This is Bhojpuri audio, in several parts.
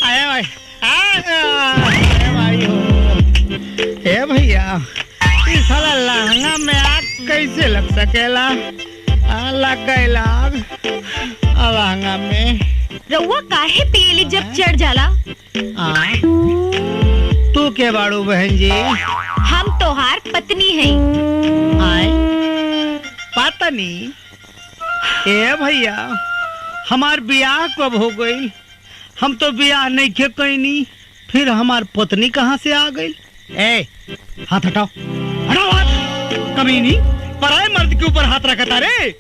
आए भाई, भाई हो। ए भैया, इस साला लहंगा में आग कैसे लग सकेला? लग गई आग लहंगा में। रउआ काहे पियली जब चढ़ जाला? तू के बाड़ू बहन जी? हम तोहार पत्नी है। आए पत्नी? ए भैया, हमार ब्याह कब हो गई? हम तो ब्याह नहीं के कहीं, फिर हमार पत्नी कहाँ से आ गई? ए हाथ हटाओ, हटाओ हाथ। कमीनी, पराये मर्द के ऊपर हाथ रखता रे।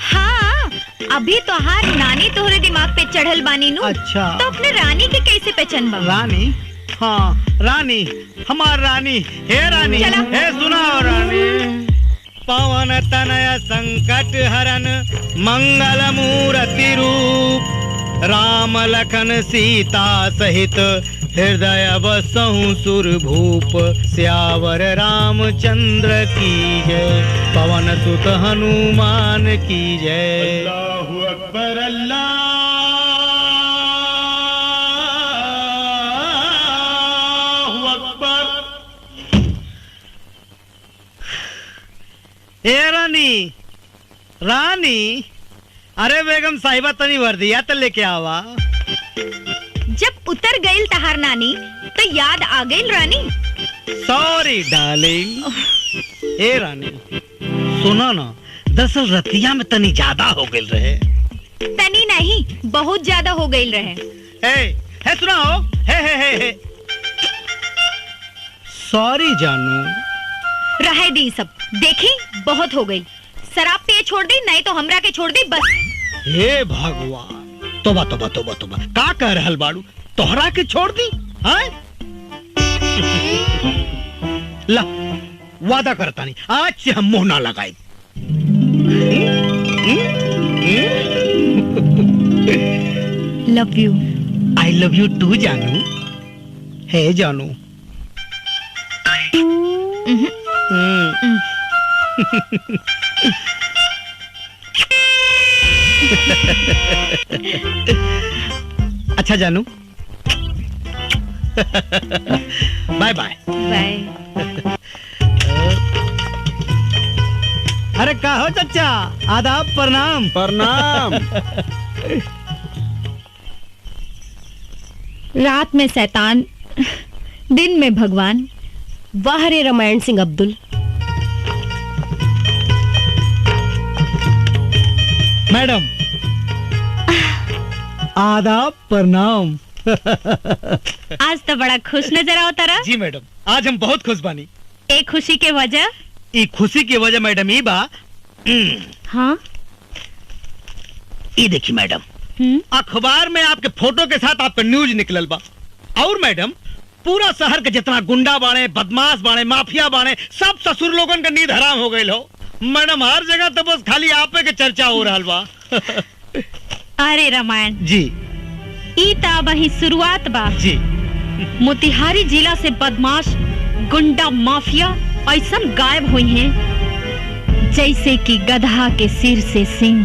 हाँ, अभी तोहार नानी तोहरे दिमाग पे चढ़ल बानी नु। अच्छा, तो अपने रानी के कैसे पहचानबा? रानी? हाँ रानी, हमार रानी। हे रानी, हे सुनाओ रानी। पवन तनय संकट हरन मंगल मूर्ति रूप, राम लखन सीता सहित हृदय बसहु सुरभूप, स्यावर रामचंद्र की जय, पवन सुत हनुमान की जय। अल्लाहु अकबर, अल्लाहु अकबर। ए रानी, रानी, अरे बेगम साहिबा तनी वर्दिया तो लेके आवा। जब उतर गई तहार नानी तो याद आ गई रानी। Sorry darling. ए रानी, सुनो ना, दरअसल रतिया में तनी ज्यादा हो गई रहे। तनी नहीं, बहुत ज्यादा हो गई रहे। हे सुनाओ, हे सॉरी जानू। रहे दी सब, देखी बहुत हो गई। शराब पे छोड़ दी, नहीं तो हमरा के छोड़ दी बस। हे भगवान, तोबा तोबा तोबा तोबा, का कह रहल बाड़ू? तोहरा के छोड़ दी? हाँ? ला, वादा करता नहीं, आज से हम मुंह ना लगाए। Love you. I love you too जानू। हे जानू। अच्छा जानू, बाय बाय। बाय। अरे का हो चचा, आदाब, प्रणाम। प्रणाम। रात में शैतान, दिन में भगवान। वाह रे रामायण सिंह अब्दुल। मैडम, आदाब, प्रणाम। आज तो बड़ा खुश नजर आओ तारा। जी मैडम, आज हम बहुत खुश बानी। एक खुशी के वजह? ये खुशी की वजह मैडम ये बा। हाँ? ये देखिए मैडम, अखबार में आपके फोटो के साथ आपका न्यूज निकलल बा। और मैडम, पूरा शहर के जितना गुंडा बाणे, बदमाश बाणे, माफिया बाणे, सब ससुर लोगन का नींद हराम हो गई हो। मैडम, हर जगह तो बस खाली आपे के चर्चा हो रहा बा। अरे रामायण जी, ई ता वही शुरुआत बा जी। मोतिहारी जिला से बदमाश, गुंडा, माफिया ऐसा गायब हुई हैं जैसे कि गधा के सिर से सिंह।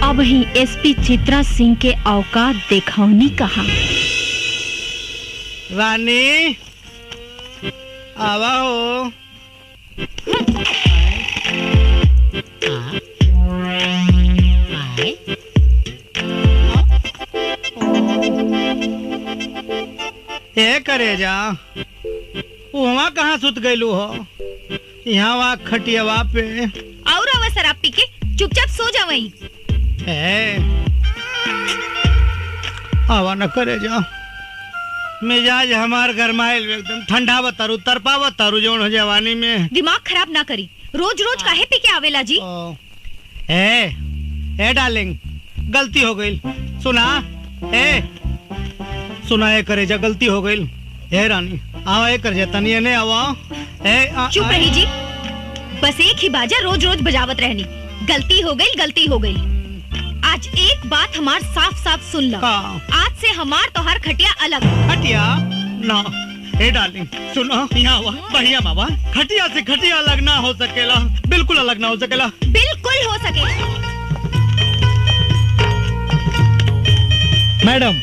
अब ही एसपी चित्रा सिंह के औकात देखौनी कहा। रानी, आवा हो। ये करे जा, वहाँ कहाँ सुत गईलू हो? यहाँ वहाँ खटियावा पे। और आवा शराब पी के चुपचाप सो जा वहीं। आवा न करे जा, मिजाज हमार गरमाइल एकदम ठंडा बतारू, तरपा बतारू जोन हो जवानी में। दिमाग खराब ना करी, रोज रोज काहे पी के आवेला जी? ए डार्लिंग, गलती हो गई। सुना, सुना, ये करे जा, गलती हो गई। हे रानी, आवा, ये कर जा, तनी ने आवा। चुप रही जी, बस एक ही बाजा रोज रोज बजावत रहनी। गलती हो गई, गलती हो गई। आज एक बात हमार साफ साफ सुन लो। आज से हमार तोहार खटिया अलग। खटिया ना? हे डार्लिंग, सुनो, यहाँ आवा, बढ़िया बाबा। खटिया से खटिया अलग ना हो सकेला, बिल्कुल अलग ना हो सकेला। बिल्कुल हो सकेला। मैडम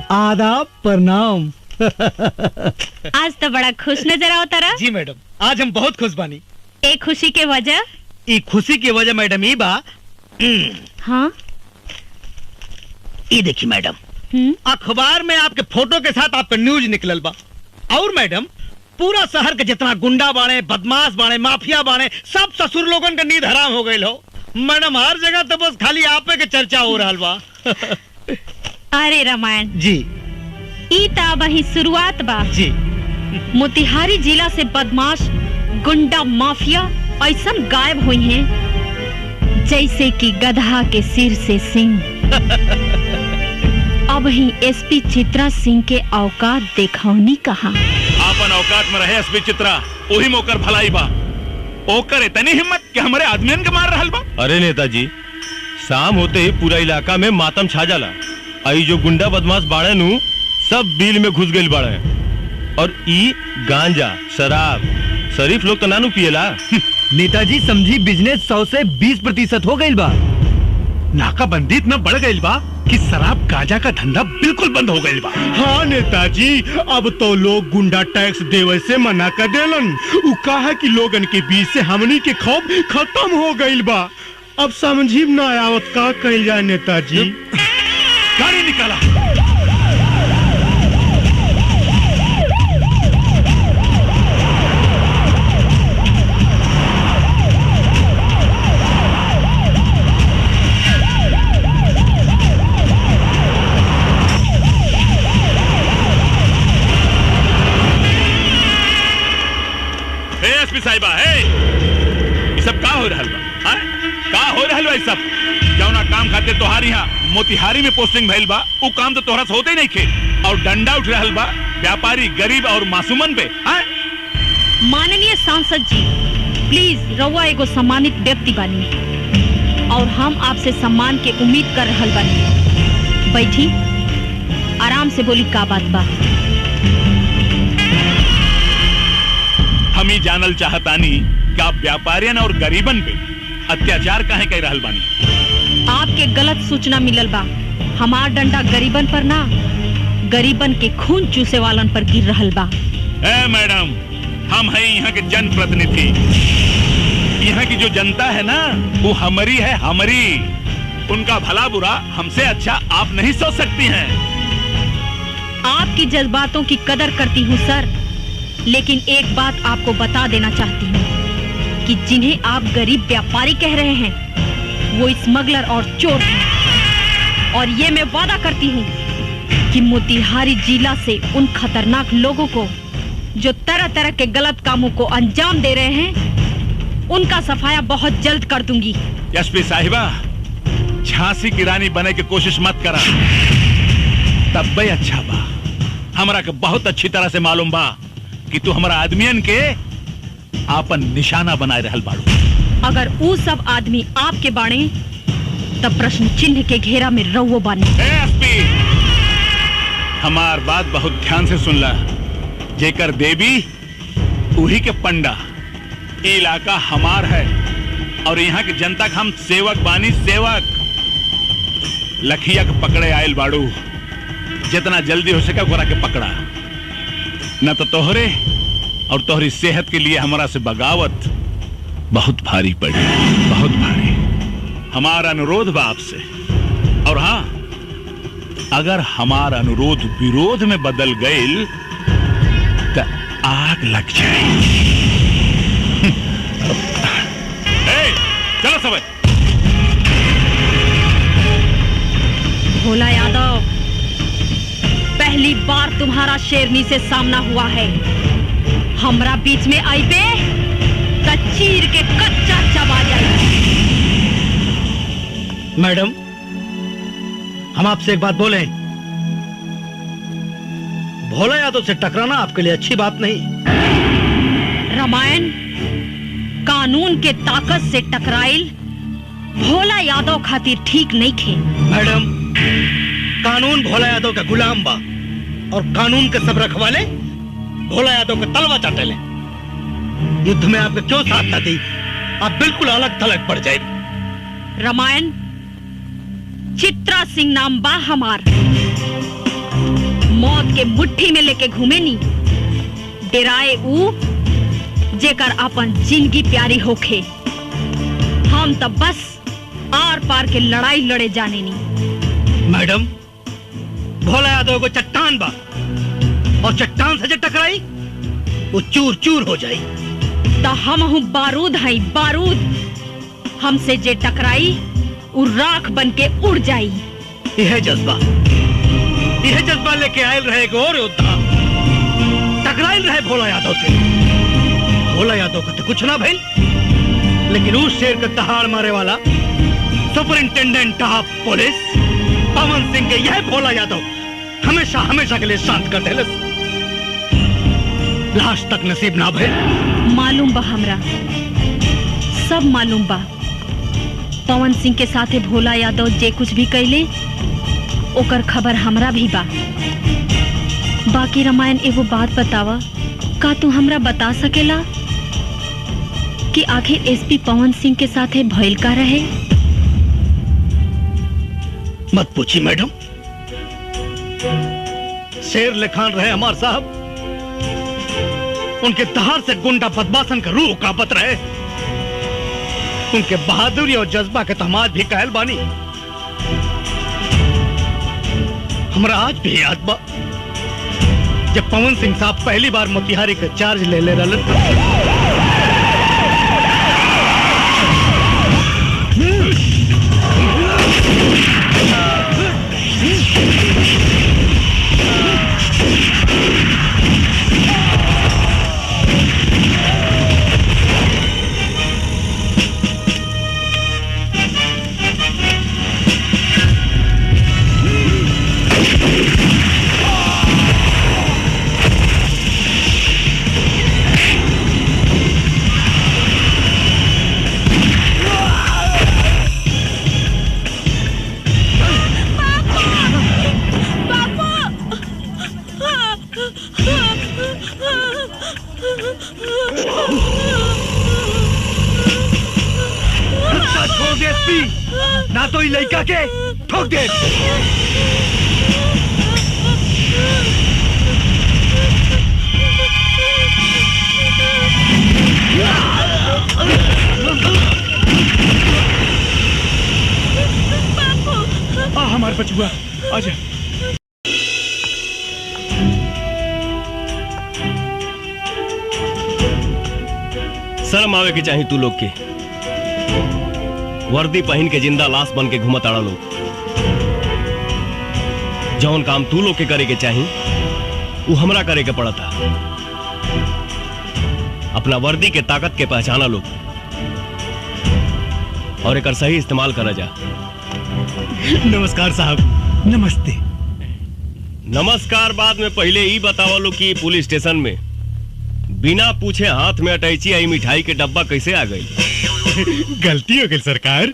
आदाब प्रणाम। आज तो बड़ा खुश नजर आओ तारा। जी मैडम, आज हम बहुत खुश बानी। एक खुशी के वजह? एक खुशी की वजह मैडम ई बा। हाँ? ये देखिए मैडम, अखबार में आपके फोटो के साथ आपका न्यूज निकलल बा। और मैडम पूरा शहर के जितना गुंडा बाणे, बदमाश बाणे, माफिया बाणे, सब ससुर लोगन का नींद हराम हो गई हो। मैडम हर जगह तो बस खाली आपे के चर्चा हो रहा बा। अरे रामायण जी, ई ता वही शुरुआत बा। जी, मोतिहारी जिला से बदमाश, गुंडा, माफिया ऐसा गायब हुई हैं जैसे कि गधा के सिर से सिंह। अब ही एसपी चित्रा सिंह के औकात देखौनी कहाँ। आपन औकात में रहे एसपी चित्रा, वही मोकर भलाई बा। ओकर इतनी हिम्मत कि हमारे आदमियन के मार रहल बा। अरे नेताजी, शाम होते ही पूरा इलाका में मातम छा जाला। आई जो गुंडा बदमाश बाड़े नु सब बिल में घुस गइल बाड़े। और ई गांजा, शराब शरीफ लोग तो नानू पिएला। नेताजी समझी बिजनेस 100 से 20% हो गइल बा। नाकाबंदी इतना बढ़ गइल बा कि शराब गांजा का धंधा बिल्कुल बंद हो गइल बा। हाँ नेताजी, अब तो लोग गुंडा टैक्स देवे से मना कर देलन। उ कहा कि लोगन के बीच से हमनी के खौफ खत्म हो गइल बा। अब समझी ना आवत का कइल जाए नेताजी। गाड़ी निकाला। एसपी साहिबा, ये सब का हो रहल बा? का हो रहल बा? सब जौना काम खातिर तोहार यहाँ मोतिहारी में पोस्टिंग भइल बा, वो काम तो तोहरा से होते ही नहीं खे। और डंडा उठ रहल बा व्यापारी, गरीब और मासूमन पे। माननीय सांसद जी, प्लीज रउआ एगो सम्मानित व्यक्ति बानी और हम आपसे सम्मान के उम्मीद कर रहल बानी। बैठी, आराम से बोली, का बात बा? हम ही जानल चाहतानी कि आप व्यापारियन और गरीबन पे अत्याचार काहे कह रहल बानी? आपके गलत सूचना मिलल बा। हमार डंडा गरीबन पर ना, गरीबन के खून चूसे वालन पर गिर रहल बा। ए मैडम, हम हैं यहाँ के जनप्रतिनिधि। यहाँ की जो जनता है ना, वो हमारी है, हमारी। उनका भला बुरा हमसे अच्छा आप नहीं सोच सकती हैं। आपकी जज्बातों की कदर करती हूँ सर, लेकिन एक बात आपको बता देना चाहती हूँ कि जिन्हें आप गरीब व्यापारी कह रहे हैं वो स्मगलर और चोर हैं। और ये मैं वादा करती हूँ कि मोतिहारी जिला से उन खतरनाक लोगों को जो तरह तरह के गलत कामों को अंजाम दे रहे हैं, उनका सफाया बहुत जल्द कर दूंगी। एसपी साहिबा, झांसी की रानी बने की कोशिश मत करा, तब भी अच्छा बा। हमरा के बहुत अच्छी तरह से मालूम बा कि तू हमारा आदमियन के आपन निशाना बनाए रहल बाड़ू। अगर वो सब आदमी आपके बाणे, तब प्रश्न चिन्ह के घेरा में रउओ बानी। एसपी, हमार बात बहुत ध्यान से सुन ला। जेकर देवी उही के पंडा। ये इलाका हमार है और यहाँ की जनता का हम सेवक बानी, सेवक। लखिया के पकड़े आयल बाड़ू, जितना जल्दी हो सके ओकरा के पकड़ा, न तो तोहरे और तोहरी सेहत के लिए हमारा से बगावत बहुत भारी पड़ी, बहुत भारी। हमारा अनुरोध बा आपसे। और हाँ, अगर हमारा अनुरोध विरोध में बदल गईल तो आग लग जाए। चलो सब। भोला यादव, पहली बार तुम्हारा शेरनी से सामना हुआ है। हमरा बीच में आई पे तो चीर के कच्चा चबा जाएगा। मैडम, हम आपसे एक बात बोले। भोला यादव से टकराना आपके लिए अच्छी बात नहीं। रामायण, कानून के ताकत से टकराइल भोला यादव खातिर ठीक नहीं खे। मैडम, कानून भोला यादव का गुलाम बा और कानून के सब रखवाले भोला यादव के तलवा चाटेले। युद्ध में आपके क्यों साथ न दी? आप बिल्कुल अलग थलग पड़ जाए। रामायण, चित्रा सिंह नाम बा हमार। मौत के मुट्ठी में लेके घूमे नी, डेराए ऊ जेकर अपन जिंदगी प्यारी होखे। हम तब बस आर पार के लड़ाई लड़े जाने नी। मैडम, भोला यादव को चट्टान बा, और चट्टान से जो टकराई वो चूर चूर हो जाई। तो हम हूँ बारूद हई, बारूद। हमसे जे टकराई उ राख बन के उड़ जाई। यह जज्बा लेके आयल रहे एक और योद्धा, टकराइल रहे भोला यादव से। भोला यादव का तो कुछ ना भइल, लेकिन उस शेर का दहाड़ मारे वाला superintendent of police Pawan Singh के यह भोला यादव हमेशा हमेशा के लिए शांत कर देलस। लाश तक नसीब ना भइल। मालूम बा हमरा, सब मालूम बा। पवन सिंह के साथे भोला यादव जे कुछ भी कैले ओकर खबर हमरा भी बा। बाकी रामायण एगो बात बतावा, का तू हमरा बता सकेला कि आखिर एसपी पवन सिंह के साथे भइल का रहे? मत पूछी मैडम, शेर लिखान रहे हमार साहब। उनके दहाड़ से गुंडा बदमाशन का रूह कांपत रहे। उनके बहादुरी और जज्बा के तमाज भी कहल बानी। हमरा आज भी याद बा जब पवन सिंह साहब पहली बार मोतिहारी का चार्ज ले रहलन। ना तो लड़का के ठोक दे। हमारे बचुआ आजा। शर्म आवे के चाही तू लोग के। वर्दी पहन के जिंदा लाश बन के घूमत आड़ा लोग। जौन काम तू लोग के करे के चाही वो हमरा करे के पड़ता। अपना वर्दी के ताकत के पहचाना लोग और एक सही इस्तेमाल करा जा। नमस्कार साहब। नमस्ते। नमस्कार बाद में पहले ही बतावा लो कि पुलिस स्टेशन में बिना पूछे हाथ में अटैची आई मिठाई के डब्बा कैसे आ गई? गलती हो गई सरकार।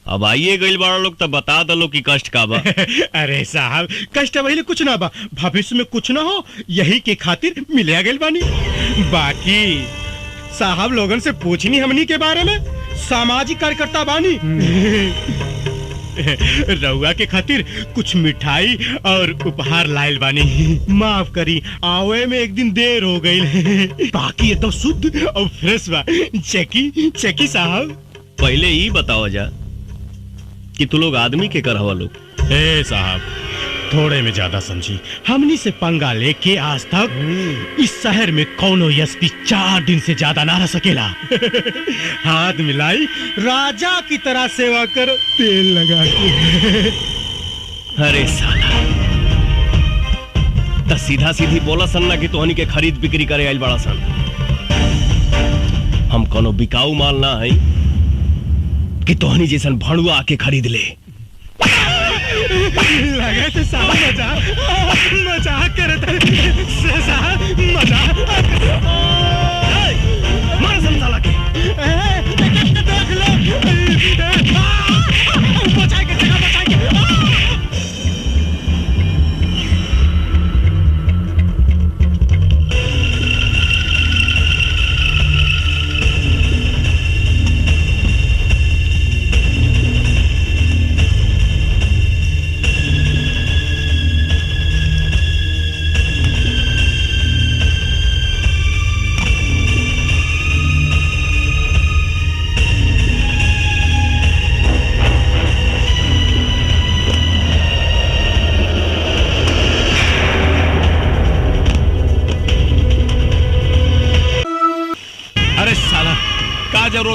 अब आइए गई बड़ा लोग तब बता दो कि कष्ट का बा। अरे साहब कष्ट पहले कुछ ना बा, भविष्य में कुछ ना हो यही के खातिर मिले गए बानी। बाकी साहब लोगन से पूछनी हमनी के बारे में, सामाजिक कार्यकर्ता बानी। रउआ के खातिर कुछ मिठाई और उपहार लाइल बानी। माफ करी आवे में एक दिन देर हो गई। बाकी ये तो शुद्ध और फ्रेश बा। चेकी साहब। पहले ही बताओ जा कि तू लोग आदमी के करवा लोग। ए साहब थोड़े में ज्यादा समझी। हमनी से पंगा लेके आज तक इस शहर में कौनो एसपी 4 दिन से ज्यादा ना रह सकेला। हाथ मिलाई राजा की तरह सेवा करो तेल लगा के। अरे साला तो सीधा सीधी बोला सन ना कि तोहनी के खरीद बिक्री करे आइल बड़ा सन। हम कोनो बिकाऊ माल ना है कि तोहनी जैसन भणुआ आके खरीद ले। लगे तो साहब मजाक करत साहब मजाक। मार समझाला के देख लो बचाए के जगह बचाए के।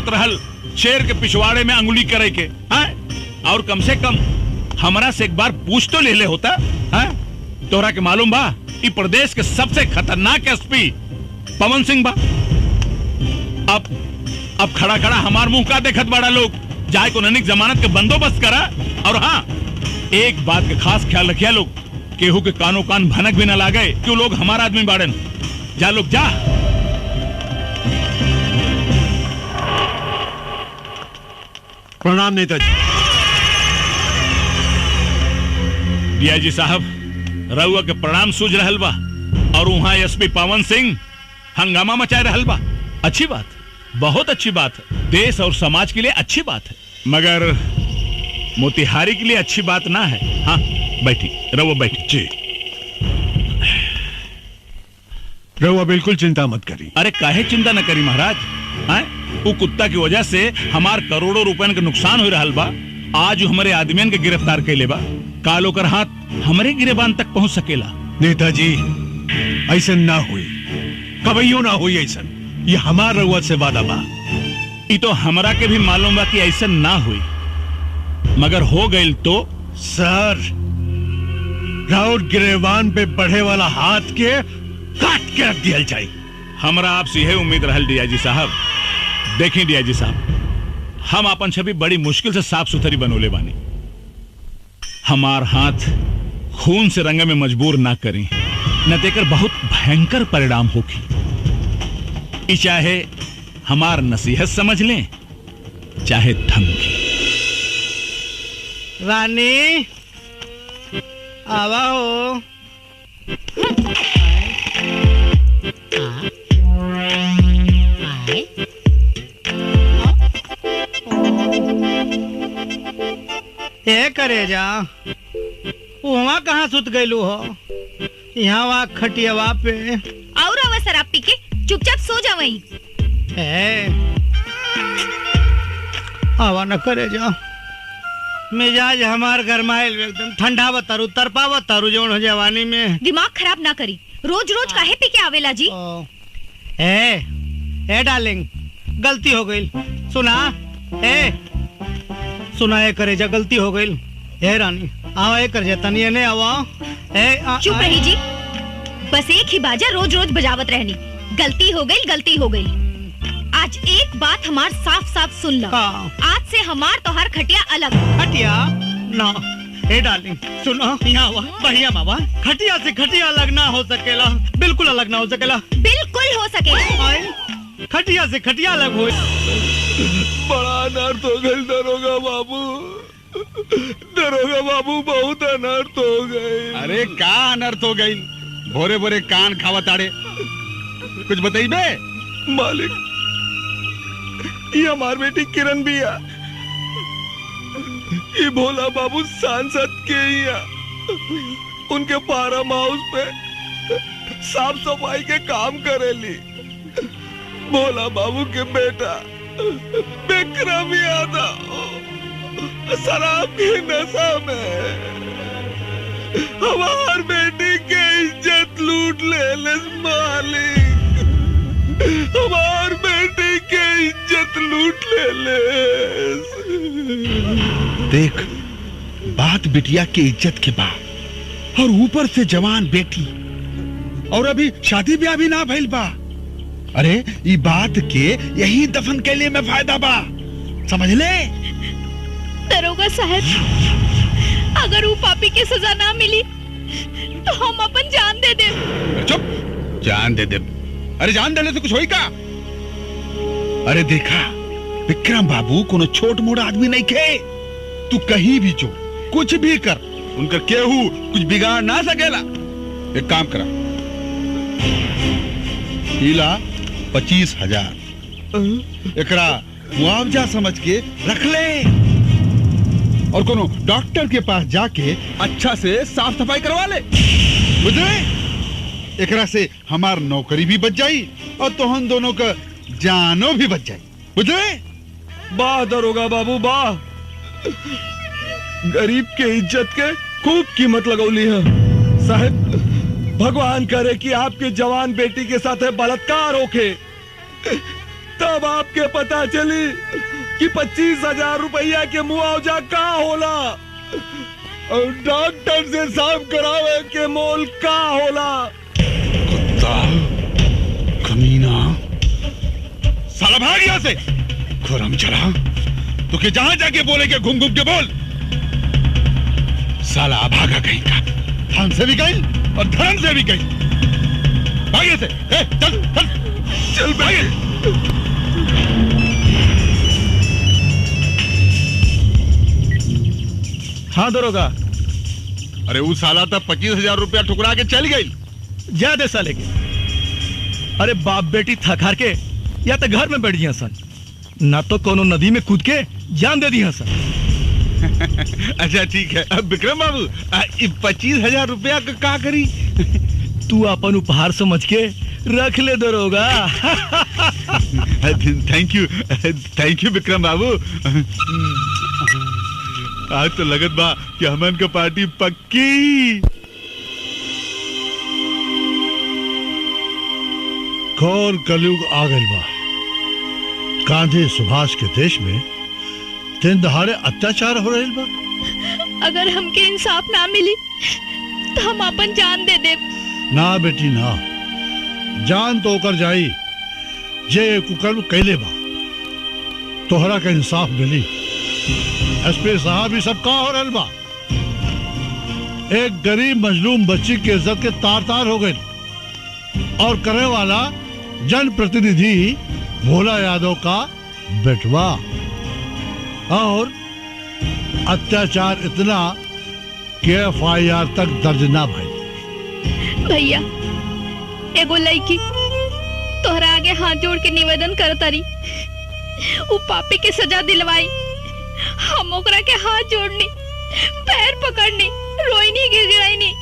जरूरत रहल शेर के पिछवाड़े में अंगुली करे के हैं? और कम से कम हमरा से एक बार पूछ तो ले ले होता हैं? तोरा के मालूम बा ई प्रदेश के सबसे खतरनाक एसपी पवन सिंह बा। अब खड़ा खड़ा हमार मुंह का देखत बड़ा लोग, जाए को ननिक जमानत के बंदोबस्त करा। और हाँ, एक बात का खास ख्याल रखिया लोग, केहू के कानो कान भनक भी न लागे क्यों लोग हमारा आदमी बाड़न। जा लोग जा। प्रणाम नेताजी। डीआईजी साहब, रउआ के प्रणाम सूझ रहल बा और वहां एसपी पवन सिंह हंगामा मचाए रहल बा। अच्छी बात, बहुत अच्छी बात है, देश और समाज के लिए अच्छी बात है, मगर मोतिहारी के लिए अच्छी बात ना है। हाँ बैठी, रउआ बैठी। जी रउआ बिल्कुल चिंता मत करी। अरे काहे चिंता न करी महाराज, वो कुत्ता की वजह से हमार करोड़ों रुपयन के नुकसान हो रहल बा। आज हमारे आदमियन के गिरफ्तार कैले बा, काल ओकर हाथ हमारे गिरेबान तक पहुंच सकेला। नेताजी ऐसा ना हुई, कबैयो ना हुई ऐसा, ये हमार रउआ से वादा बा। ये तो हमरा के भी मालूम बा कि ऐसा ना हुई, मगर हो गई तो सर राउत गिरेबान पे बढ़े वाला हाथ के काट के रख दिया जाए। हमरा आपसे यह उम्मीद रहल डीआईजी साहब। देखें डीआईजी साहब, हम अपन छवि बड़ी मुश्किल से साफ सुथरी बनोले बानी। हमार हाथ खून से रंगे में मजबूर ना करें, न देकर बहुत भयंकर परिणाम होगी। चाहे हमार नसीहत समझ लें, चाहे धमकी। रानी आवा हो। ये करे जा, वहाँ कहाँ सुत गईलू हो? यहाँ वहाँ खटियावा पे। और आवा शराब पी के चुपचाप सो जा वहीं। आवा न करे जा, मिजाज हमार गरमाइल एकदम ठंडा बतारू, तरपा बतारू जौन हो जवानी में। दिमाग खराब ना करी, रोज रोज काहे पी के आवेला जी? ए डार्लिंग, गलती हो गई। सुना ए करे जा, गलती हो गई। ए रानी आवा, ए कर जा तनी ने आवा। चुप रही जी, बस एक ही बाजा रोज रोज बजावत रहनी। गलती हो गई, गलती हो गई। आज एक बात हमार साफ साफ सुन लो, आज से हमार तो हर खटिया अलग। खटिया ना ए डार्लिंग, सुनो यहाँ आवा, बढ़िया बाबा। खटिया से खटिया अलग ना हो सकेला, बिल्कुल अलग ना हो सकेला। बिल्कुल हो सकेला। खटिया से खटिया अलग हो। बड़ा अनर्थ हो गई दरोगा बाबू, दरोगा बाबू बहुत अनर्थ हो गई। अरे का अनर्थ हो गई? भोरे भोरे कान खावताड़े, कुछ बताइबे? मालिक, ये हमार बेटी किरण भी है, ये भोला बाबू सांसद के ही है। उनके फार्म हाउस पे साफ सफाई के काम करेली। भोला बाबू के बेटा विक्रम यादव शराब की नशा में हमार बेटी के इज्जत लूट ले मालिक, हमार बेटी के इज्जत लूट ले। देख, बात बिटिया के इज्जत के बा, और ऊपर से जवान बेटी, और अभी शादी ब्याह भी ना भइल बा। अरे ये बात के यही दफन के लिए में फायदा बा, समझ ले। दरोगा साहब, अगर वो पापी की सजा ना मिली तो हम अपन जान दे दे। चुप, जान दे दे? अरे जान देने से कुछ होई का? अरे देखा, विक्रम बाबू कोनो छोट मोटा आदमी नहीं खे। तू कहीं भी जो कुछ भी कर, उनका केहू कुछ बिगाड़ ना सकेला। एक काम करा, हीला 25,000 एकरा मुआवजा समझ के रख ले, और कोनो डॉक्टर के पास जाके अच्छा से साफ सफाई करवा ले, बुझे? एकरा से हमार नौकरी भी बच जाई और तोहन दोनों का जानो भी बच जाई, बुझे? वाह दरोगा बाबू वाह, गरीब के इज्जत के खूब कीमत लगौली है साहब। भगवान करे कि आपके जवान बेटी के साथ बलात्कार होके, तब आपके पता चली कि 25,000 रुपया के मुआवजा का होला और डॉक्टर से साफ करावे के मोल का होला। कुत्ता, कमीना, साला भाग यहाँ से। खुरम चला तो के जहां जाके बोले के घूम घूम के बोल। साला भागा कहीं का, धन से भी गई और धर्म से भी गई। भागे से, चल चल चल भागे। हाँ दरोगा। अरे वो साला तब 25,000 रुपया ठुकरा के चल गई। जा दे साले के। अरे बाप बेटी थक हार के या तो घर में बैठ गया सन, ना तो कोनो नदी में कूद के जान दे दिया सन। अच्छा ठीक है। अब विक्रम बाबू 25,000 रुपया का करी? तू अपन उपहार समझ के रख ले दरोगा। थैंक यू विक्रम बाबू। आज तो लगत बा कि हमन का पार्टी पक्की। कौन कलयुग आ गइल बा। गांधी सुभाष के देश में दिन दहाड़े अत्याचार हो रही बा। अगर हमके इंसाफ ना मिली तो हम अपन जान दे दे। ना बेटी ना, जान तो ओकर जाई जे कुकर्म कैले बा। तोहरा का इंसाफ मिली। एसपी साहब ही सब का हो रहल बा। एक गरीब मजलूम बच्ची की इज्जत के तार तार हो गए और करे वाला जनप्रतिनिधि भोला यादव का बेटवा। और अत्याचार इतना कि FIR तक दर्ज ना भाई। भैया एगो लड़की तोहरा आगे हाथ जोड़ के निवेदन करतारी, वो पापी के सजा दिलवाई। हम ओकरा के हाथ जोड़नी, पैर पकड़नी, रोईनी, गिड़गिड़ाईनी,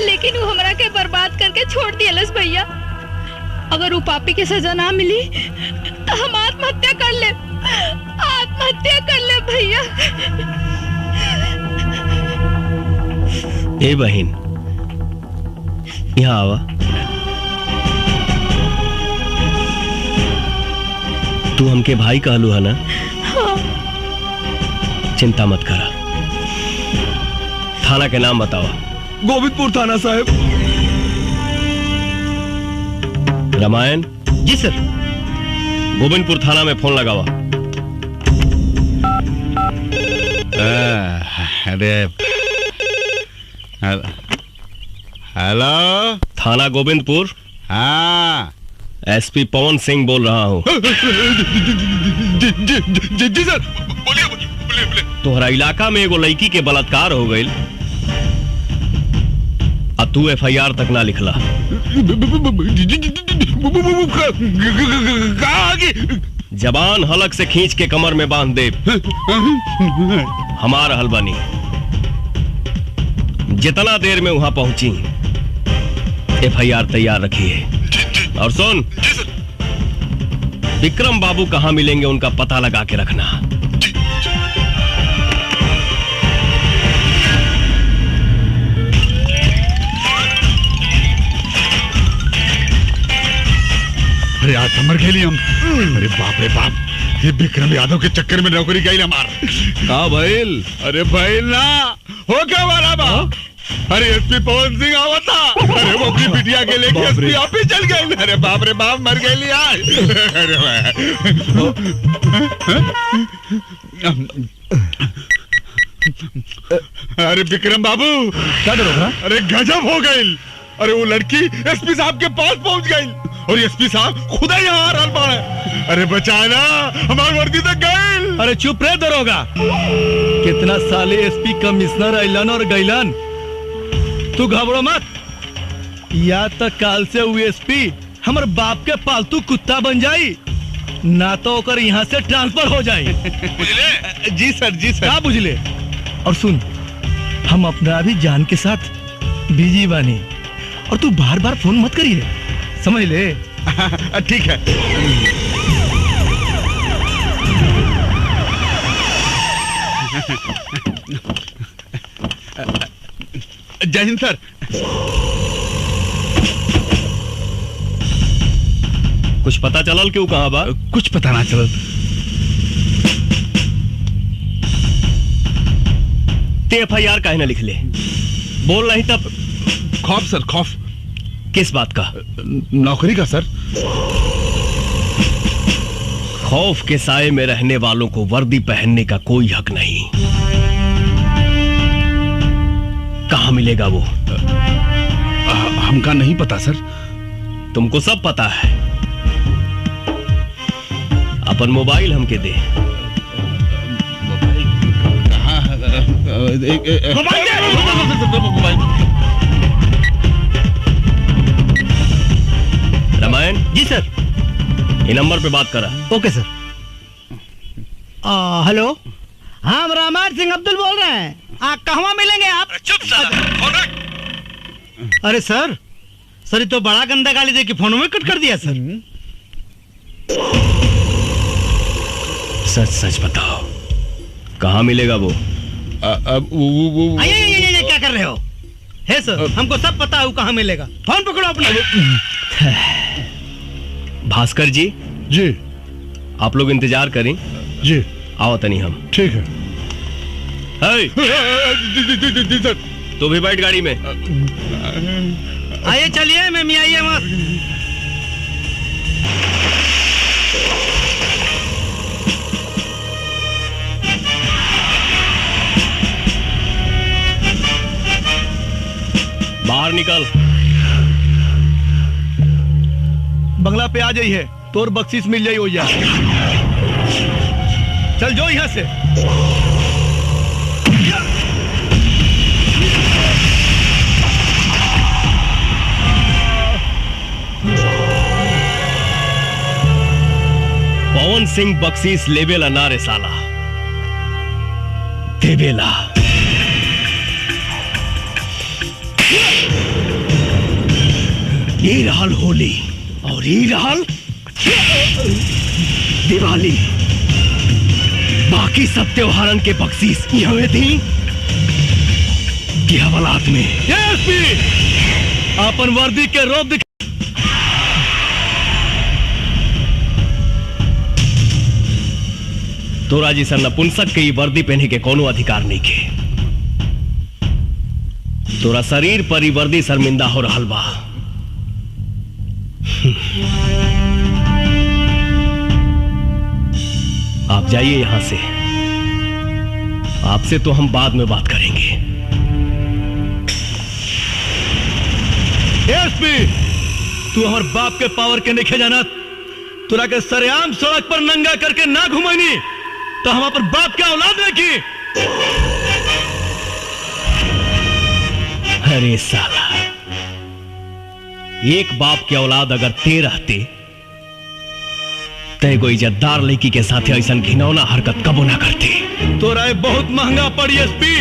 लेकिन वो हमरा के बर्बाद करके छोड़ दियलस। भैया अगर वो पापी के सजा ना मिली तो हम आत्महत्या कर ले, आत्महत्या कर ले भैया। ए बहन यहाँ आवा। तू हमके भाई कहलू है ना? हाँ। चिंता मत करा। थाना के नाम बतावा। गोविंदपुर थाना साहब। रामायण। जी सर। गोविंदपुर थाना में फोन लगावा। अरे हेलो, थाना गोविंदपुर। हाँ एसपी पवन सिंह बोल रहा हूँ। जी सर, बोलिए बोलिए। तोहरा इलाका में एगो लड़की के बलात्कार हो गई, अब तू FIR तक ना लिखला। जबान हलक से खींच के कमर में बांध दे। हमारा हलवानी जितना देर में वहां पहुंची FIR तैयार रखिए। और सुन, विक्रम बाबू कहां मिलेंगे उनका पता लगा के रखना। अरे आज मर गए हम। अरे बाप रे बाप, ये विक्रम यादव के चक्कर में नौकरी गई हमार। का भइल? अरे भइल ना हो क्या वाला बा। अरे एसपी पवन सिंह आवा था। अरे वो अपनी बिटिया के लेके एसपी ऑफिस चल गए। अरे बाप रे बाप, मर गई आज। अरे विक्रम बाबू क्या करोगा? अरे गजब हो गई। अरे वो लड़की एसपी साहब के पास पहुंच गई और एसपी साहब खुदा यहाँ आ रहा है। अरे बचाना, हमारी वर्दी तक गई। अरे चुप रहे दरोगा। कितना साले एसपी कमिश्नर अइलन और गइलन। तू घबरो मत, या तो काल से वो एसपी हमर बाप के पालतू कुत्ता बन जाई, ना तो ओकर यहाँ से ट्रांसफर हो जाए। बुझले? जी सर, जी सर। क्या बुझले? और सुन, हम अपना भी जान के साथ बिजी बानी और तू बार बार फोन मत करिए, समझ ले? ठीक है। जय हिंद सर। कुछ पता चलल क्यों कहाँ बा? कुछ पता ना चलल। ते FIR काहे ना लिख ले? बोल नहीं तब। खौफ सर, खौफ। किस बात का? नौकरी का सर। खौफ के साए में रहने वालों को वर्दी पहनने का कोई हक नहीं। कहाँ मिलेगा वो? हमका नहीं पता सर। तुमको सब पता है। अपन मोबाइल हमके दे। कहाँ? मोबाइल रामायण जी सर। ये नंबर पे बात करा। ओके सर। हेलो, हाँ हम रामायण सिंह अब्दुल बोल रहे हैं। कहाँ मिलेंगे आप? चुप साला, फोन रख। अरे सर, ये तो बड़ा गंदा गाली दे के फोन में कट कर दिया सर। सच सच बताओ, कहाँ मिलेगा वो? वो ये क्या कर रहे हो? है सर, हमको सब पता है वो कहाँ मिलेगा। फोन पकड़ो अपना। भास्कर जी। जी आप लोग इंतजार करें। जी आओ तनी हम। ठीक है। तू भी बैठ गाड़ी में। आइए चलिए, मैं आइए मत। बाहर निकल। बंगला पे आ जाइए, तोर बख्शीश मिल जाई हो जा। चल जो यहाँ से। पवन सिंह बख्शीश लेवेला नारे साला, देवेला। ये रहल होली और ये रहल दिवाली। बाकी सब त्योहारन के बख्शीश यहाँ थी कि हवालात में। अपन वर्दी के रोब दिख। तोरा जैसा नपुंसक के ये वर्दी पहने के कोनो अधिकार नहीं के। तोरा शरीर पर ही वर्दी शर्मिंदा हो रहल बा। आप जाइए यहां से। आपसे तो हम बाद में बात करेंगे। एसपी, तू हमार बाप के पावर के नहीं जानत। तोरा के सरेआम सड़क पर नंगा करके ना घुमानी तो हम अपन बाप के औलाद में की। अरे साला, एक बाप के औलाद अगर ते रहते ते कोई इज्जतदार लड़की के साथ ऐसा घिनौना हरकत कबो ना करते। तोरा ये बहुत महंगा पड़ी एसपी।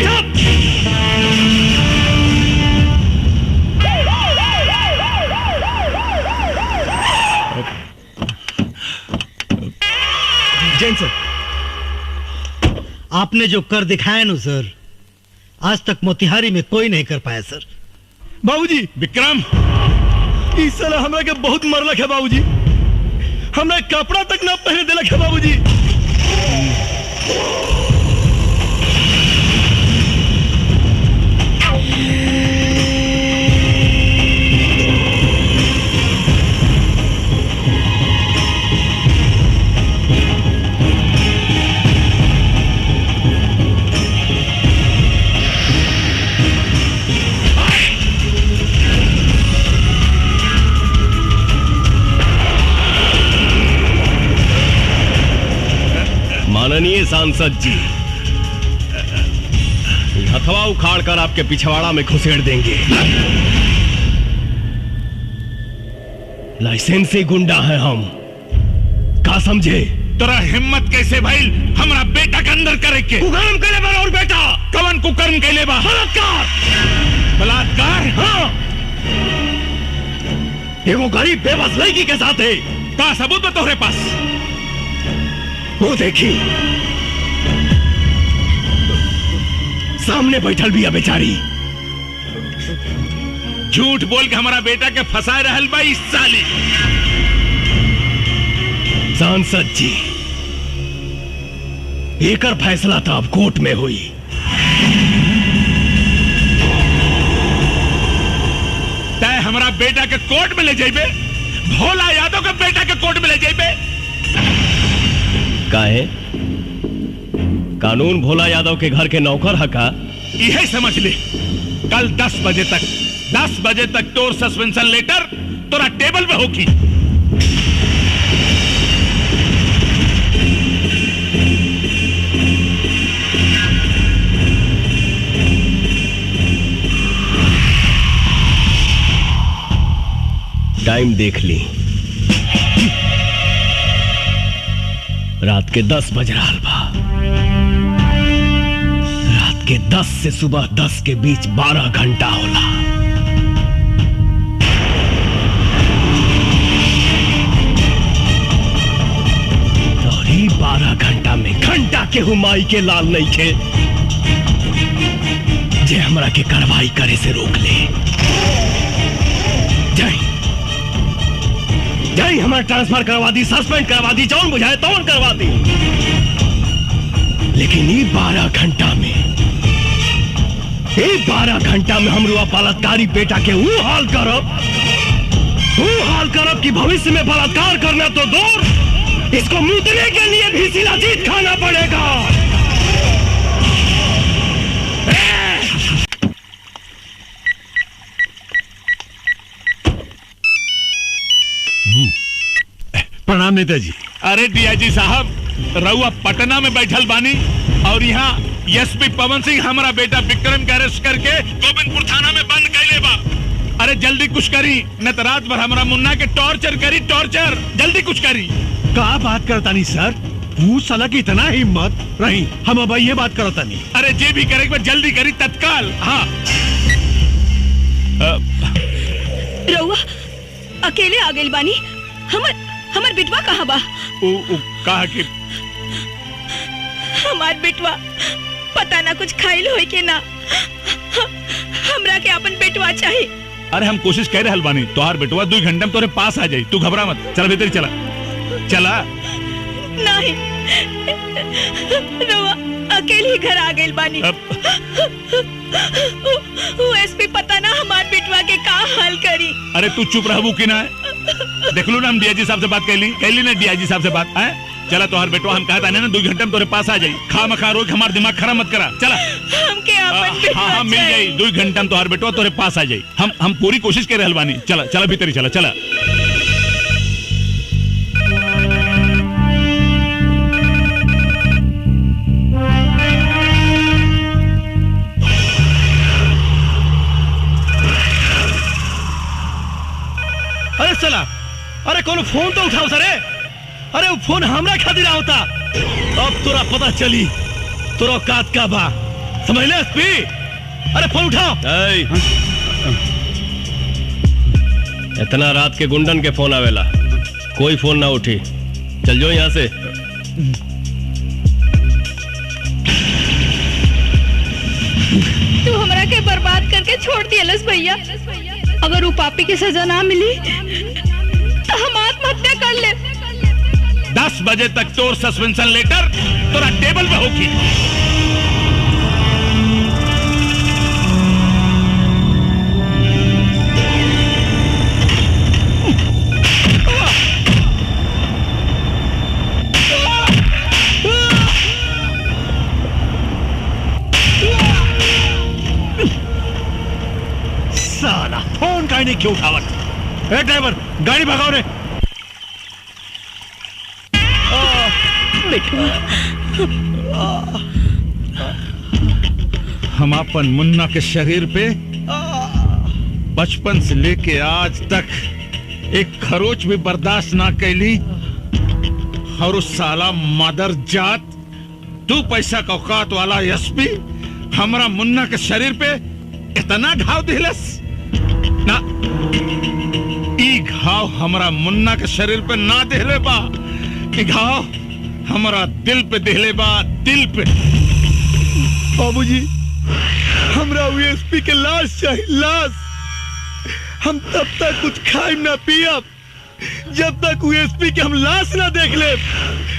जैन सर, आपने जो कर दिखाया ना सर, आज तक मोतिहारी में कोई नहीं कर पाया सर। बाबूजी, विक्रम, इस साल हमरा के बहुत मरलक है बाबूजी। हमरा कपड़ा तक ना पहने दिलक है बाबूजी। माननीय सांसद जी, हथवा उखाड़ कर आपके पिछवाड़ा में घुसेड़ देंगे। लाइसेंसी गुंडा है हम, का समझे? तोरा हिम्मत कैसे भाई हमरा बेटा के अंदर करे के? कुकर्म करे बा और बेटा कवन कुकर्म कैले बा? बलात्कार। बलात्कार? हाँ, एगो गरीब बेबस लड़की के साथ है। का सबूत बा तोहरे पास? वो देखी, सामने बैठल भी है बेचारी। झूठ बोल के हमारा बेटा के फंसा रहल बा इस साली। सांसद जी, एकर फैसला तो अब कोर्ट में हुई। तय हमारा बेटा के कोर्ट में ले जाइबे, भोला यादव के बेटा के कोर्ट में ले जाइबे। काहे? कानून भोला यादव के घर के नौकर हका? यही समझ ले। कल 10 बजे तक तोर सस्पेंशन लेटर तोरा टेबल पे होगी। टाइम देख ली, रात के 10 बज रहा बा। रात के 10 से सुबह 10 के बीच 12 घंटा होला। और ही 12 घंटा में घंटा के हुमाई के लाल नहीं खे जे हमरा के कार्रवाई करे से रोक ले। जय हमारा ट्रांसफर करवा दी, सस्पेंड करवा दी, जौन बुझाए तौन करवा दी। लेकिन ये 12 घंटा में हम रुआ बलात्कारी बेटा के वो हाल करब कि भविष्य में बलात्कार करना तो दूर, इसको मूतने के लिए भी शिलाजीत खाना पड़ेगा। प्रणाम नेताजी। अरे डीआईजी साहब, रउआ पटना में बैठल बानी और यहाँ एसपी पवन सिंह हमारा बेटा विक्रम के अरेस्ट करके गोविंदपुर थाना में बंद कैले बा। अरे जल्दी कुछ करी, न तो रात भर हमारा मुन्ना के टॉर्चर करी, टॉर्चर। जल्दी कुछ करी। का बात करता नहीं सर, वो साला की इतना हिम्मत रही, हम अब ये बात करता नहीं। अरे जे भी करे जल्दी करी तत्काल। हाँ रउआ अकेले आ गइल बानी। हमर बिटवा कहाँ बा? कहा कि हमार बिटवा पता ना कुछ खाइल होई के ना। हमरा के अपन बिटवा चाहिए। अरे हम कोशिश कर रहे हलवानी, तोहार बेटवा 2 घंटे में तोरे पास आ जाई। तू घबरा मत, चल भीतर चला। नहीं, रउआ अकेले घर आ गइल बानी। वो एसपी पता ना हमार बिटवा के का हाल करी। अरे तू चुप रहबू कि ना? देख लो ना, हम डीआईजी साहब से बात कैली ना, डीआईजी साहब से बात है। चला तोहार बेटवा हम कहता ना 2 घंटे में तोरे पास आ जाई। खामखा रोज हमार दिमाग खराब मत करा। चला हमके अपन बिटवा हाँ मिल जाई। 2 घंटे में तोहार बेटवा तोरे पास आ जाई। हम पूरी कोशिश कर रहल बानी। चला भीतर ही चला। अरे चला, अरे कौन फोन तो उठाओ सरे। अरे वो फोन हमरा खातिर होता। अब तोरा पता चली तोरा औकात का बा, समझ ले एसपी। अरे फोन उठाओ। इतना रात के गुंडन के फोन आवेला, कोई फोन ना उठी। चल जो यहाँ से। तू हमरा के बर्बाद करके छोड़ दियलस भैया। अगर वो पापी की सजा ना मिली तो हम आत्महत्या कर ले। 10 बजे तक तोर सस्पेंशन लेटर तोरा टेबल पे होगी। साला फोन का नहीं क्यों उठावत? ए ड्राइवर, गाड़ी भगाओ रे। हम अपन मुन्ना के शरीर पे बचपन से लेके आज तक एक खरोच भी बर्दाश्त ना कैली। और उस साला मादर जात 2 पैसा का औकात वाला एसपी हमरा मुन्ना के शरीर पे इतना घाव दिलस ना। ई घाव हमरा मुन्ना के शरीर पे ना दिले बा, ई घाव हमरा दिल पे दिले बा, दिल पे। बाबूजी, हमरा एसपी के लाश चाहिए, लाश। हम तब तक कुछ खाइब ना पियब जब तक यूएसपी के हम लाश ना देख ले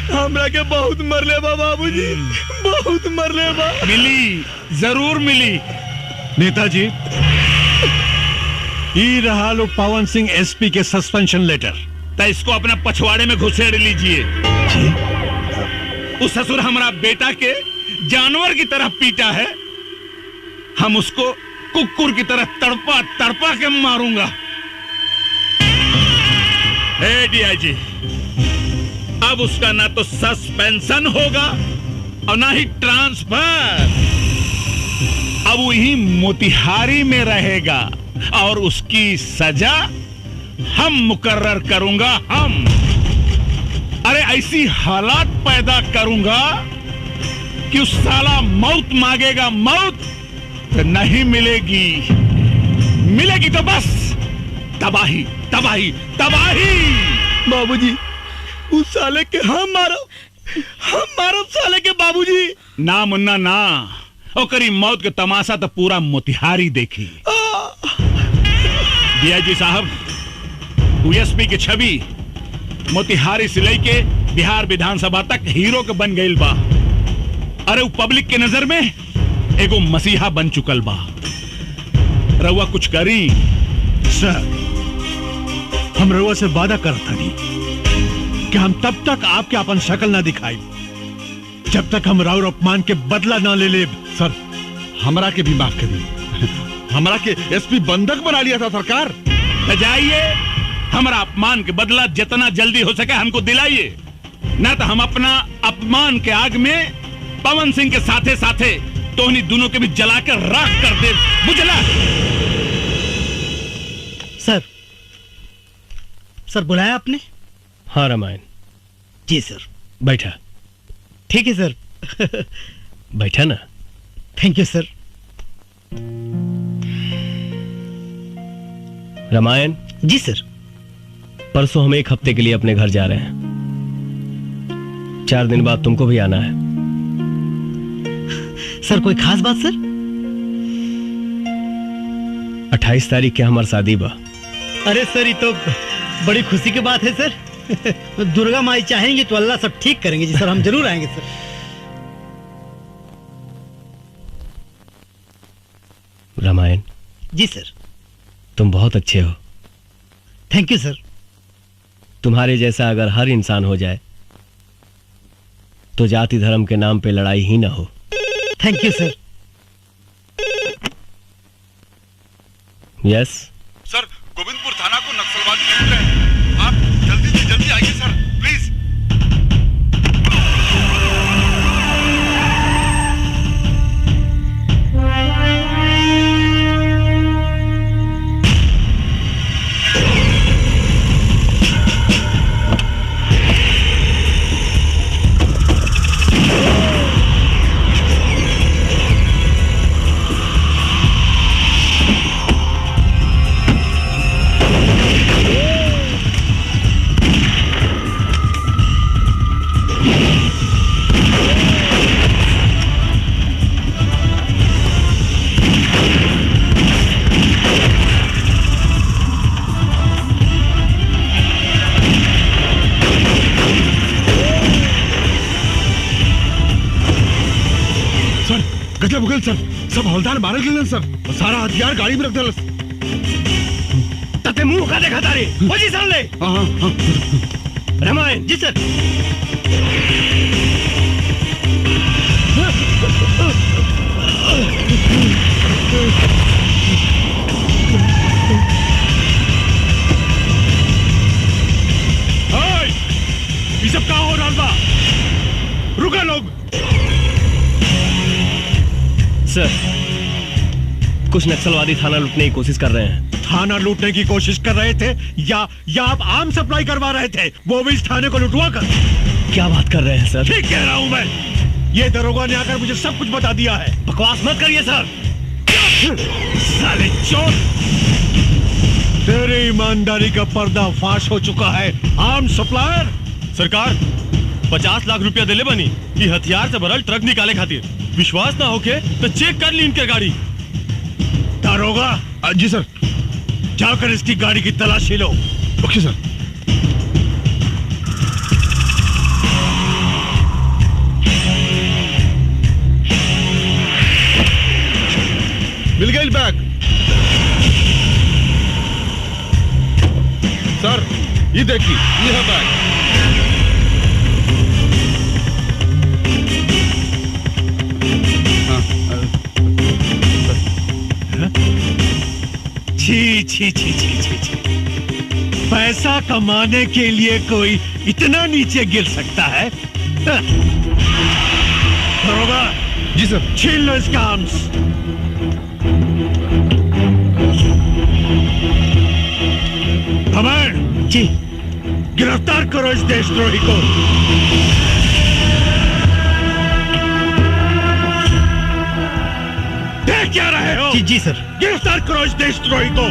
हमरा के बहुत मरले बा बाबूजी, बहुत मरले बा। मिली, जरूर मिली। नेताजी, ई रहा लो पवन सिंह एसपी के सस्पेंशन लेटर। तो इसको अपना पछवाड़े में घुसेड़ लीजिए। उस ससुर हमारा बेटा के जानवर की तरह पीटा है, हम उसको कुकुर की तरह तड़पा तड़पा के मारूंगा। डीआईजी, अब उसका ना तो सस्पेंशन होगा और ना ही ट्रांसफर। अब वही मोतिहारी में रहेगा और उसकी सजा हम मुकर्रर करूंगा। हम अरे ऐसी हालात पैदा करूंगा कि उस साला मौत मांगेगा, मौत तो नहीं मिलेगी, मिलेगी तो बस तबाही तबाही तबाही। बाबूजी उस साले के हम मारो साले के बाबूजी। ना मुन्ना ना, ओकरी मौत के तमाशा तो पूरा मोतिहारी देखी। डीआईजी साहब, यूएसपी की छवि मोतिहारी से लेके बिहार विधानसभा तक हीरो के बन गई बा। अरे वो पब्लिक के नजर में एगो मसीहा बन चुकल बा। रउआ कुछ करी। सर, हम रउआ से वादा करत हनी कि हम तब तक आपके अपन शक्ल ना दिखाई जब तक हम राउर अपमान के बदला ना ले ले। सर, हमरा के भी माफ करिए, हमरा के एसपी बंधक बना लिया था सरकार। तो जाइए, हमारा अपमान के बदला जितना जल्दी हो सके हमको दिलाइए, ना तो हम अपना अपमान के आग में पवन सिंह के साथे साथे तो उन्हीं दोनों के भी जलाकर राख कर दे। बुझला? सर बुलाया आपने? हाँ रामायण। जी सर। बैठा। ठीक है सर। बैठा ना। थैंक यू सर। रामायण। जी सर। परसों हम 1 हफ्ते के लिए अपने घर जा रहे हैं। 4 दिन बाद तुमको भी आना है। सर कोई खास बात सर? 28 तारीख के हमार शादी बा। अरे सर ये तो बड़ी खुशी की बात है सर। दुर्गा माई चाहेंगे तो अल्लाह सब ठीक करेंगे। जी सर, हम जरूर आएंगे सर। रामायण। जी सर। तुम बहुत अच्छे हो। थैंक यू सर। तुम्हारे जैसा अगर हर इंसान हो जाए तो जाति धर्म के नाम पे लड़ाई ही ना हो। Thank you sir. यस सर, गोविंदपुर थाना को नक्सलवादी लूट रहे हैं। आप जल्दी से जल्दी आइए सर, प्लीज। मुगल सर, सब हवलदार मारे गए सर। सारा हथियार गाड़ी में रख दे। तते मुंह का देखा तारे। पोजीशन ले। रामायण। जी सर। ये सब क्या हो रहा बा? रुका लोग। सर, कुछ नक्सलवादी थाना लूटने की कोशिश कर रहे हैं। थाना लूटने की कोशिश कर रहे थे या आप आम सप्लाई करवा रहे थे, वो भी इस थाने को लुटवा कर? क्या बात कर रहे हैं सर? ठीक कह रहा हूं मैं। ये दरोगा ने आकर मुझे सब कुछ बता दिया है। बकवास मत करिए सर। साले चोर। तेरी ईमानदारी का पर्दा फाश हो चुका है आम सप्लायर। सरकार 50 लाख रुपया दिले बनी कि हथियार से भरल ट्रक निकाले खातिर। विश्वास ना होके तो चेक कर ली इनके गाड़ी। दारोगा। जी सर। जाकर इसकी गाड़ी की तलाशी लो। ओके सर। ये देखिए, ये है बैग। छी छी छी छी छी छी। पैसा कमाने के लिए कोई इतना नीचे गिर सकता है? दरोगा, जी सर। छीन लो इसका आर्म्स। कमांड जी, गिरफ्तार करो इस देशद्रोही को। देख क्या रहे हो? जी जी सर। गिरफ्तार करो इस देशद्रोही को।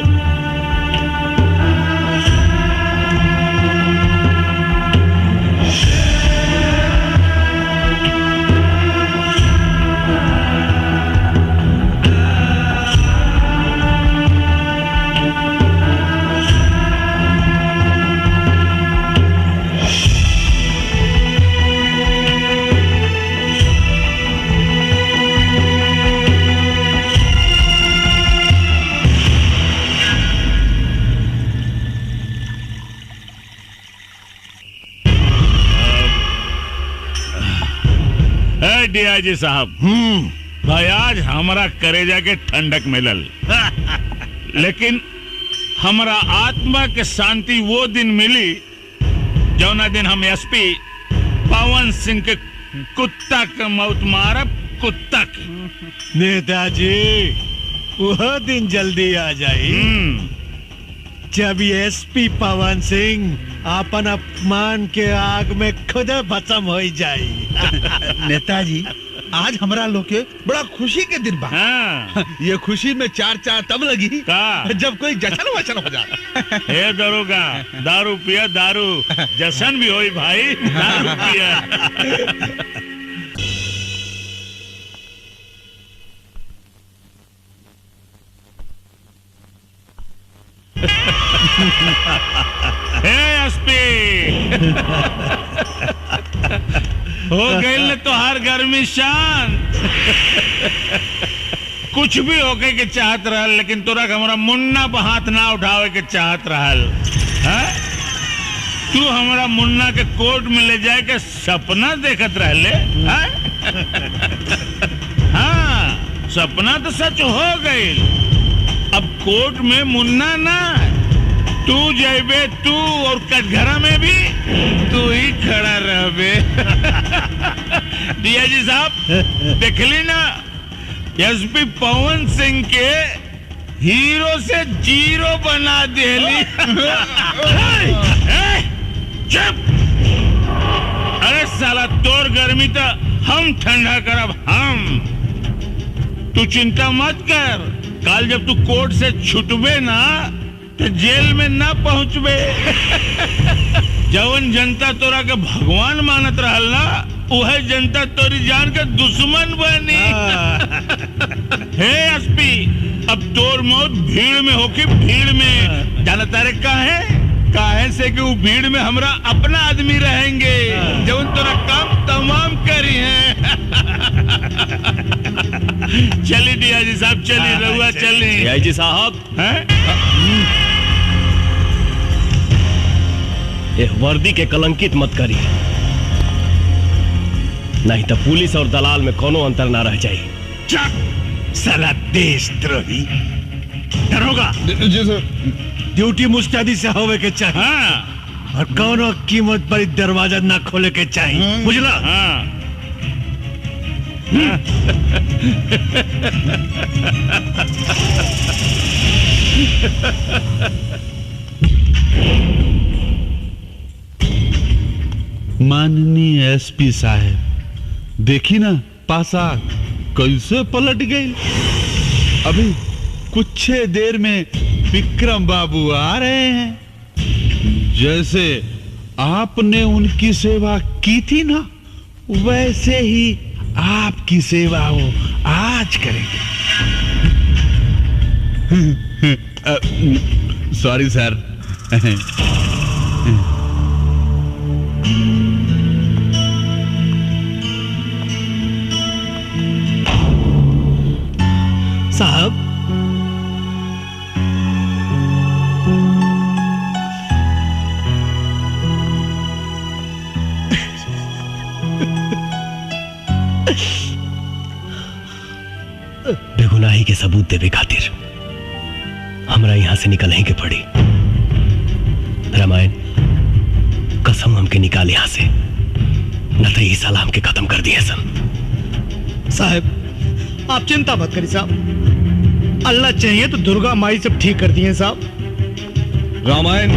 डीआईजी साहब, भाई आज हमारा करेजा के ठंडक मिलल, लेकिन हमारा आत्मा के शांति वो दिन मिली जौना दिन हम एसपी पवन सिंह के कुत्ता के मौत मारब, कुत्ता के। नेताजी, वह दिन जल्दी आ जाई जब एसपी पवन सिंह अपन अपमान के आग में खुद भस्म हो जाई। नेताजी, आज हमारा लोग के बड़ा खुशी के दिन बा। हाँ। ये खुशी में चार चार तब लगी का? जब कोई जश्न वचन हो जाए। हे दरोगा, दारू पिया, दारू जश्न भी होई भाई, दारू पिया। एसपी हो गई न तो हर गर्मी शांत। कुछ भी होके के चाहत रहल, लेकिन तोरा हमारा मुन्ना पर हाथ ना उठावे के चाहत रहल। तू हमारा मुन्ना के कोर्ट में ले जाए के सपना देखत रहले। हाँ, सपना तो सच हो गई। अब कोर्ट में मुन्ना ना, तू जेबे, तू और कटघरा में भी तू ही खड़ा रहबे। डीआईजी साहब, देखली ना, एसपी पवन सिंह के हीरो से जीरो बना देली। चुप! अरे साला, तोर गर्मी तो हम ठंडा करब, हम। तू चिंता मत कर, कल जब तू कोर्ट से छुटबे ना तो जेल में ना पहुंचबे। जवन जनता तोरा के भगवान मानत रहल ना, वह जनता तोरी जान के दुश्मन बनी। हे एसपी, अब तोर मौत भीड़ में होके, भीड़ में। जाना तारे काहे से कि वो भीड़ में हमरा अपना आदमी रहेंगे, जवन तोरा काम तमाम करी है। चली डीआईजी साहब, चली रहुआ, चली। डीआईजी साहब, ये वर्दी के कलंकित मत करी, नहीं तो पुलिस और दलाल में कोनो अंतर ना रह जाए। चक साला देशद्रोही। दरोगा जी सर। ड्यूटी मुस्तैदी से होवे के चाहिए। हाँ। और कोनो कीमत पर दरवाजा ना खोले के चाहिए, बुझला? हाँ। माननीय एसपी साहब, देखी ना पासा कैसे पलट गई। अभी कुछ देर में विक्रम बाबू आ रहे हैं। जैसे आपने उनकी सेवा की थी ना, वैसे ही आपकी सेवा वो आज करेंगे। सॉरी सर। साहब, बेगुनाही के सबूत देवे खातिर हमरा यहाँ से निकल के पड़ी। रामायण कसम हमके निकाल यहाँ से, न तो ये साला हमके खत्म कर दिए सन। साहब आप चिंता मत करिए साहब, अल्लाह चाहिए तो दुर्गा माई सब ठीक कर दिए साहब। रामायण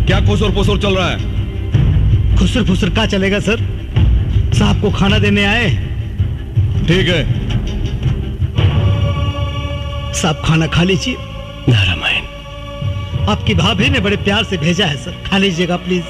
क्या खुसर फुसर चल रहा है? खुसर फुसर क्या चलेगा सर, साहब को खाना देने आए। ठीक है साहब खाना खा लीजिए। ना रामायण, आपकी भाभी ने बड़े प्यार से भेजा है सर, खा लीजिएगा प्लीज।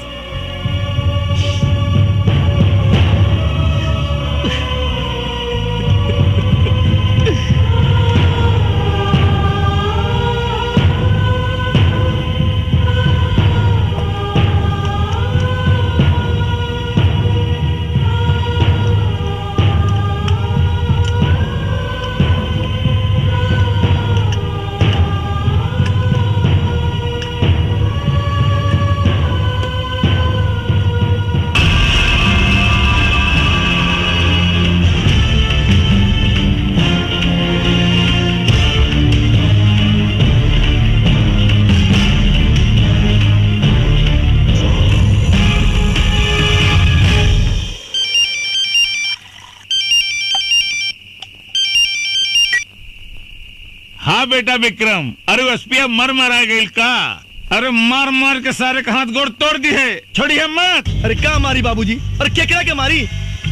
बेटा विक्रम, अरे एसपी मर मरा गई का? अरे मार मार के सारे का हाथ गोड़ तोड़ दी है, छोड़िए मत। अरे क्या मारी बाबूजी? अरे केकरा के मारी?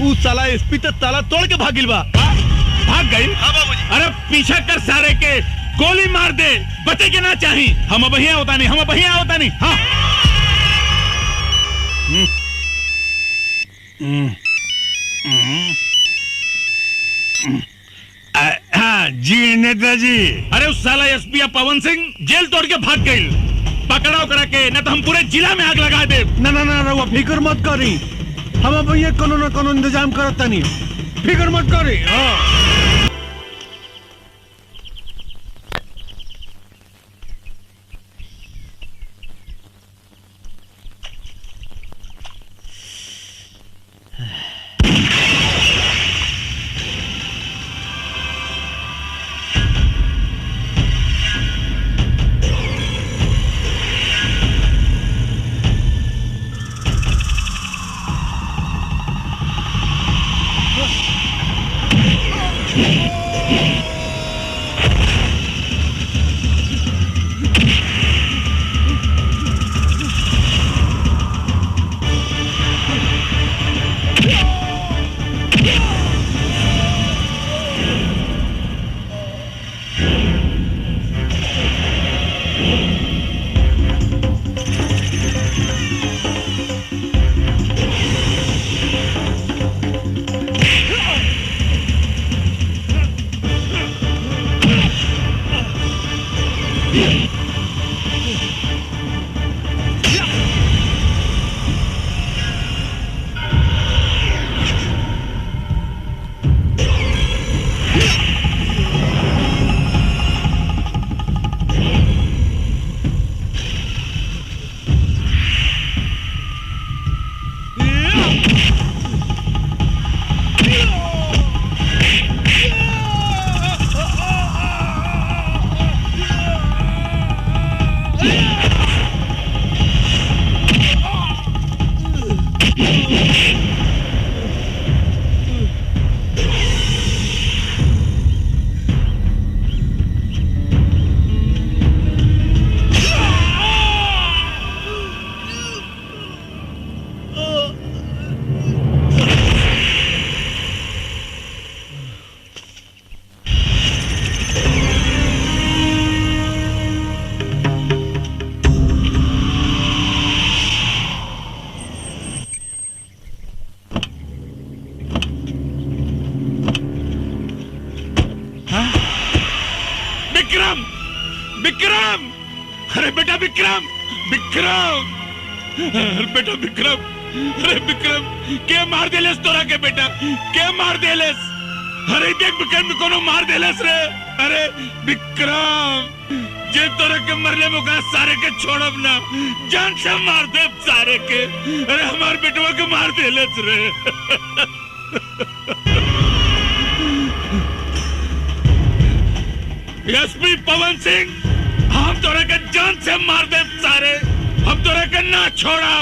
उ साला एसपी तो ताला तोड़ के भागिल बा। भाग गई? हाँ बाबूजी। अरे पीछा कर सारे के, गोली मार दे, बचे के ना चाही। हम बढ़िया होता नहीं, हम बढ़िया होता नहीं। हाँ हाँ जी नेताजी। अरे उस साला एसपी पवन सिंह जेल तोड़ के भाग गई, पकड़ाओ करा के, न तो हम पूरे जिला में आग लगा दे। ना ना ना रहुआ फिक्र मत करी, हम अब ये कोनो न कोनो इंतजाम करता नहीं, फिक्र मत करी। हाँ विक्रम, अरे बेटा विक्रम, विक्रम, अरे बेटा विक्रम, अरे विक्रम के मार देलेस तोरा के बेटा, के मार देलेस? अरे देख विक्रम कोनो मार देलेस रे। अरे विक्रम जे तोरा के मरले मुका सारे के छोड़ब ना, जान से मार दे सारे के। अरे हमार बेटवा के मार देलेस रे। एसपी पवन सिंह, हम तोरे के जान से मार दे सारे, हम तोरे के ना छोड़ा।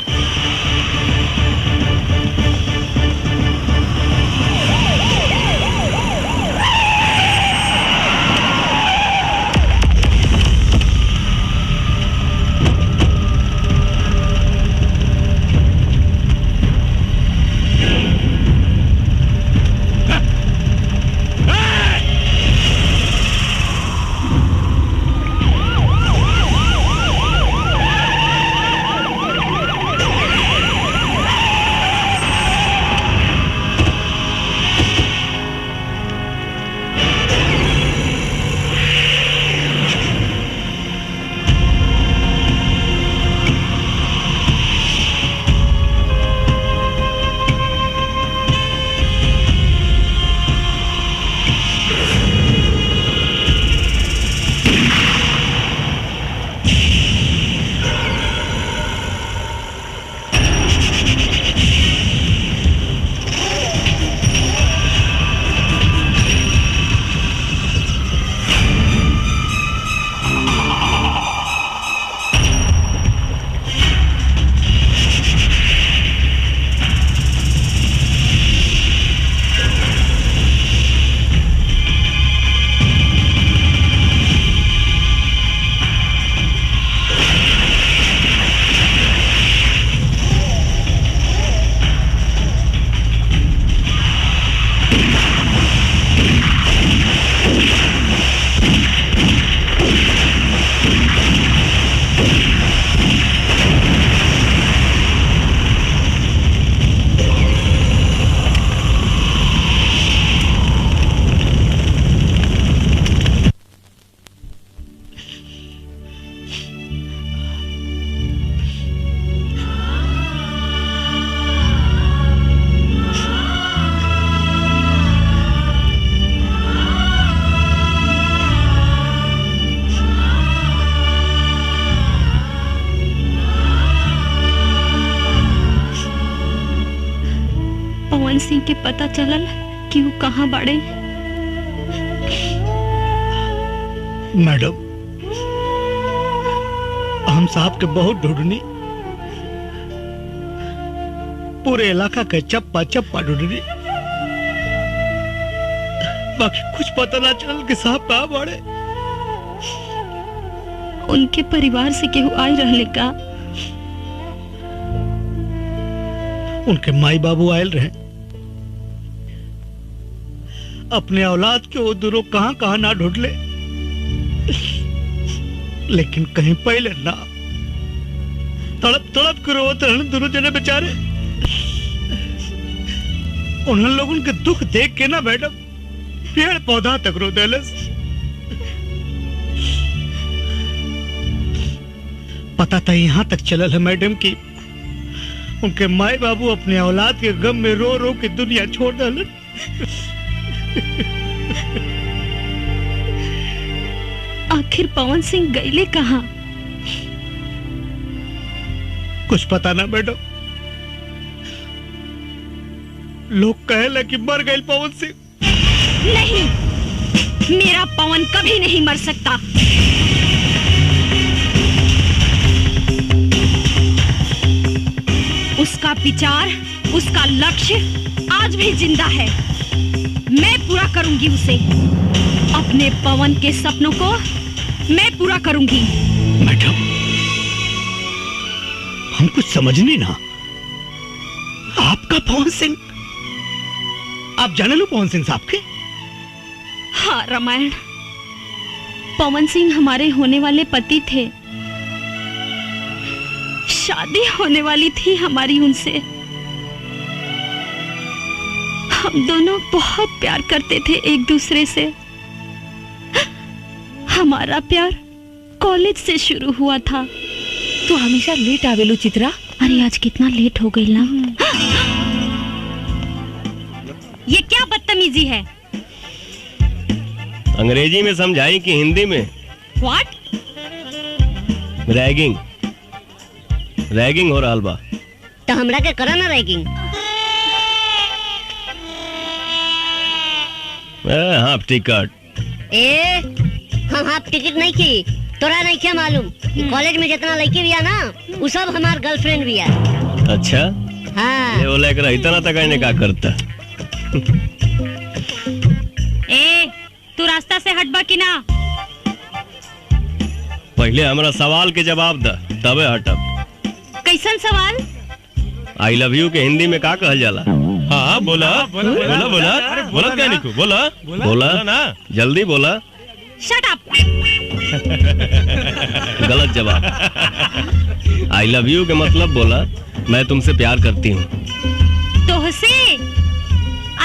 सिंह के पता चलल कि वो कहाँ बाड़े? मैडम, हम साहब के बहुत ढूंढनी, पूरे इलाका के चप्पा चप्पा ढूंढनी, बाकी कुछ पता ना चल कि साहब कहाँ बाड़े। उनके परिवार से केहू आई रहले का? उनके माई बाबू आयल रहे, अपने औलाद के वो दूरों कहां कहां ना ढूंढ ले, लेकिन कहीं पहले ना। तड़प तड़प के रोते रहने दोनों जने बेचारे। उन लोगों के दुख देख के ना मैडम पेड़ पौधा तक रो देलस। पता था यहां तक चलल है मैडम कि उनके माए बाबू अपने औलाद के गम में रो रो के दुनिया छोड़ डालन। आखिर पवन सिंह गईले कहाँ? कुछ पता ना मैडम, लोग कहे कि मर गए पवन सिंह। नहीं, मेरा पवन कभी नहीं मर सकता। उसका विचार, उसका लक्ष्य आज भी जिंदा है। मैं पूरा करूंगी उसे। अपने पवन के सपनों को मैं पूरा करूंगी। मैडम, हम कुछ समझनी ना। आपका पवन सिंह, आप जाने लो पवन सिंह साहब के? हाँ रामायण, पवन सिंह हमारे होने वाले पति थे। शादी होने वाली थी हमारी उनसे। हम दोनों बहुत प्यार करते थे एक दूसरे से। हमारा प्यार कॉलेज से शुरू हुआ था। तू हमेशा लेट आवेलू चित्रा। अरे आज कितना लेट हो गई ना। ये क्या बदतमीजी है? अंग्रेजी में समझाई कि हिंदी में? What? रैगिंग, रैगिंग हो रहा बा। तो हमरा के करा ना रैगिंग। Half ticket. हम हाफ टिकट नहीं की, तोरा नहीं क्या मालूम? कॉलेज में जितना लड़की भी है ना, वो सब हमार गर्लफ्रेंड भी है। अच्छा हाँ। ये बोला कर इतना तक आने का करता। ए, तू रास्ता से हटबा कि ना? पहले हमरा सवाल के जवाब द, तबे हटब। कैसन सवाल? आई लव यू के हिंदी में का कहल जाला? हाँ बोला बोला बोला बोला बोला क्या निकू बोला बोला ना, जल्दी बोला। Shut up. गलत जवाब। आई लव यू के मतलब बोला मैं तुमसे प्यार करती हूँ। तोहसे?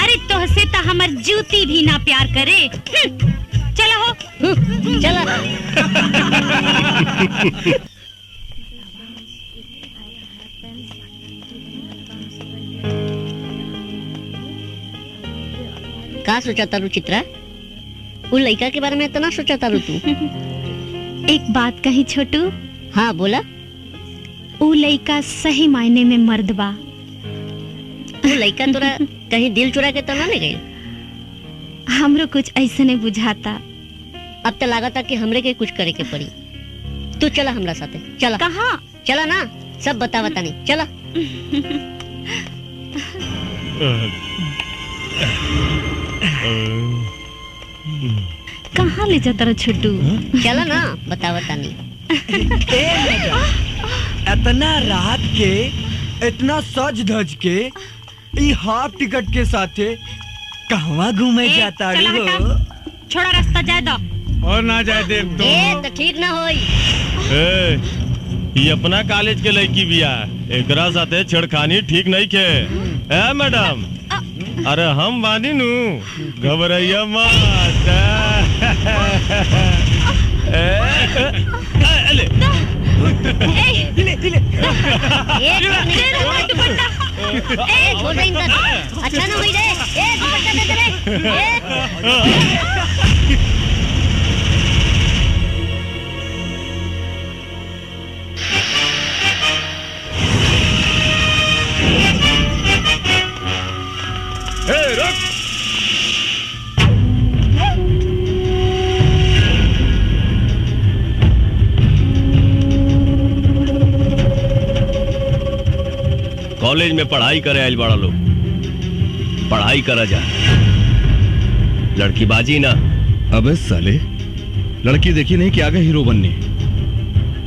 अरे तोहसे तो हमर जूती भी ना प्यार करे। चला हो। चला। का सोचा तारू चित्रा? वो लड़का के बारे में इतना सोचा तारू तू? एक बात कही छोटू। हाँ बोला। वो लड़का सही मायने में मर्द बा। वो लड़का तोरा कहीं दिल चुरा के तो ना ले गई? हमरो कुछ ऐसे नहीं बुझाता। अब तो लागता कि हमरे के कुछ करे के पड़ी। तू चला हमरा साथे। चला। कहाँ? चला ना, सब बतावता नहीं। चला। कहाँ ले जाता छोटू? चला ना, बतावता नहीं। इतना रात के, इतना सज धज के, ई हाफ टिकट के साथे कहवा घूमे जाता हो? छोड़ा रास्ता जाए दो। और ना जाए देव तो। तो ठीक ना होई। ये अपना कॉलेज के लड़की बिया, एकरा साथे छेड़खानी ठीक नहीं के। ए मैडम, अरे हम बानी नू, घबराइया मत। अच्छा ना हुई रे। दुपट्टा दे रे। रुक। कॉलेज में पढ़ाई करे आइल बड़ा लोग, पढ़ाई करा जा, लड़की बाजी ना। अबे साले, लड़की देखी नहीं कि आगे हीरो बननी।